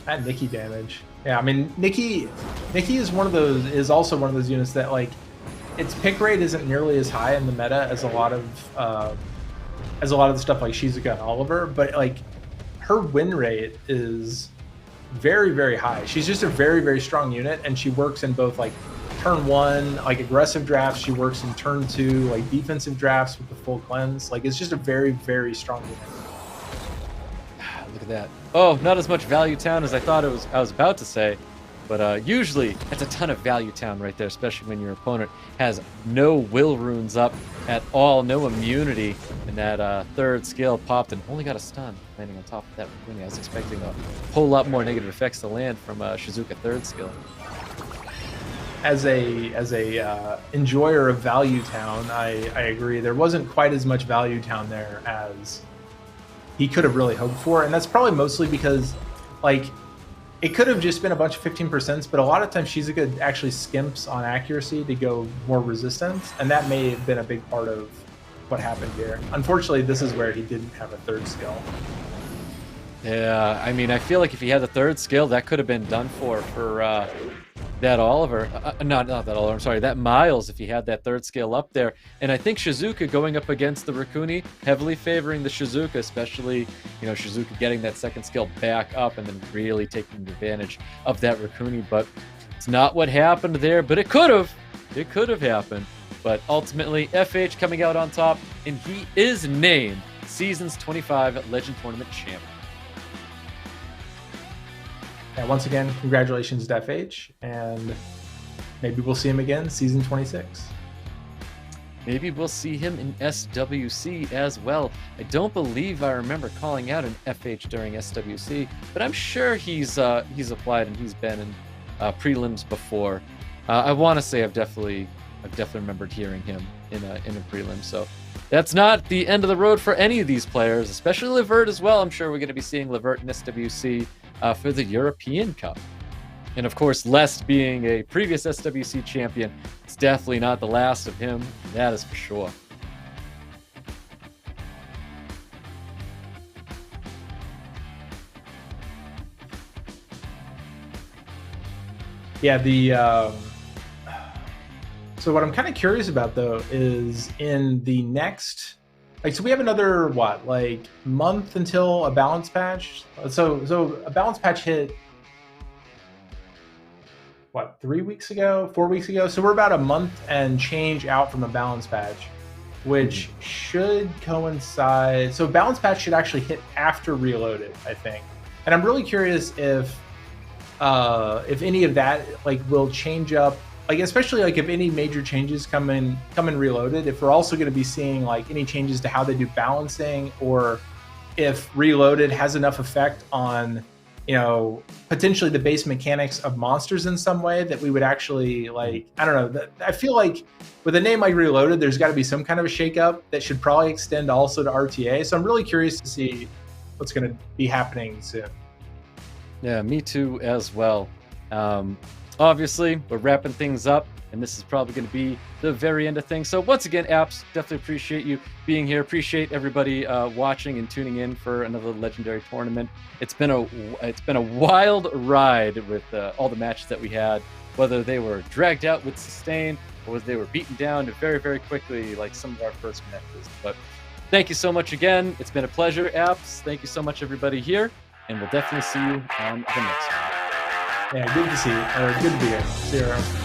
That Nikki damage. Yeah, I mean, Nikki is also one of those units that, like, its pick rate isn't nearly as high in the meta as a lot of the stuff like Shizuka and Oliver, but like her win rate is very, very high. She's just a very, very strong unit, and she works in both like turn 1, like aggressive drafts. She works in turn 2, like defensive drafts with the full cleanse. Like, it's just a very, very strong unit. Look at that. Oh, not as much value town as I thought I was about to say. But usually, that's a ton of value town right there, especially when your opponent has no will runes up at all, no immunity, and that third skill popped and only got a stun landing on top of that Rakuni. I was expecting a whole lot more negative effects to land from Shizuka third skill. As a enjoyer of value town, I agree. There wasn't quite as much value town there as he could have really hoped for, and that's probably mostly because, like, it could have just been a bunch of 15%, but a lot of times Shizuka actually skimps on accuracy to go more resistance, and that may have been a big part of what happened here. Unfortunately, this is where he didn't have a third skill. Yeah, I mean, I feel like if he had the third skill, that could have been done for that Oliver. Not that Oliver, I'm sorry, that Miles, if he had that third skill up there. And I think Shizuka going up against the Rakuni, heavily favoring the Shizuka, especially, you know, Shizuka getting that second skill back up and then really taking advantage of that Rakuni. But it's not what happened there, but it could have. It could have happened. But ultimately, FH coming out on top, and he is named Seasons 25 Legend Tournament Champion. And once again, congratulations to FH, and maybe we'll see him again season 26. Maybe we'll see him in SWC as well. I don't believe I remember calling out an FH during SWC, but I'm sure he's applied and he's been in prelims before. I want to say I've definitely remembered hearing him in a prelim. So that's not the end of the road for any of these players, especially Levert as well. I'm sure we're going to be seeing Levert in SWC for the European Cup. And of course, Lest being a previous SWC champion, it's definitely not the last of him. That is for sure. Yeah, so what I'm kind of curious about, though, is in the next, like, so we have another, what, like, month until a balance patch? So a balance patch hit, what, 3 weeks ago, 4 weeks ago? So we're about a month and change out from a balance patch, which should coincide. So balance patch should actually hit after Reloaded, I think. And I'm really curious if any of that, like, will change up, like, especially like if any major changes come in Reloaded, if we're also going to be seeing like any changes to how they do balancing, or if Reloaded has enough effect on, you know, potentially the base mechanics of monsters in some way that we would actually, like, I don't know. I feel like with a name like Reloaded, there's got to be some kind of a shakeup that should probably extend also to RTA. So I'm really curious to see what's going to be happening soon. Yeah, me too as well. Obviously, we're wrapping things up, and this is probably going to be the very end of things. So once again, Apps, definitely appreciate you being here. Appreciate everybody watching and tuning in for another legendary tournament. It's been a wild ride with all the matches that we had, whether they were dragged out with sustain or whether they were beaten down very, very quickly, like some of our first matches. But thank you so much again. It's been a pleasure, Apps. Thank you so much, everybody here, and we'll definitely see you on the next one. Yeah, good to see you. Or good to be here. See you around.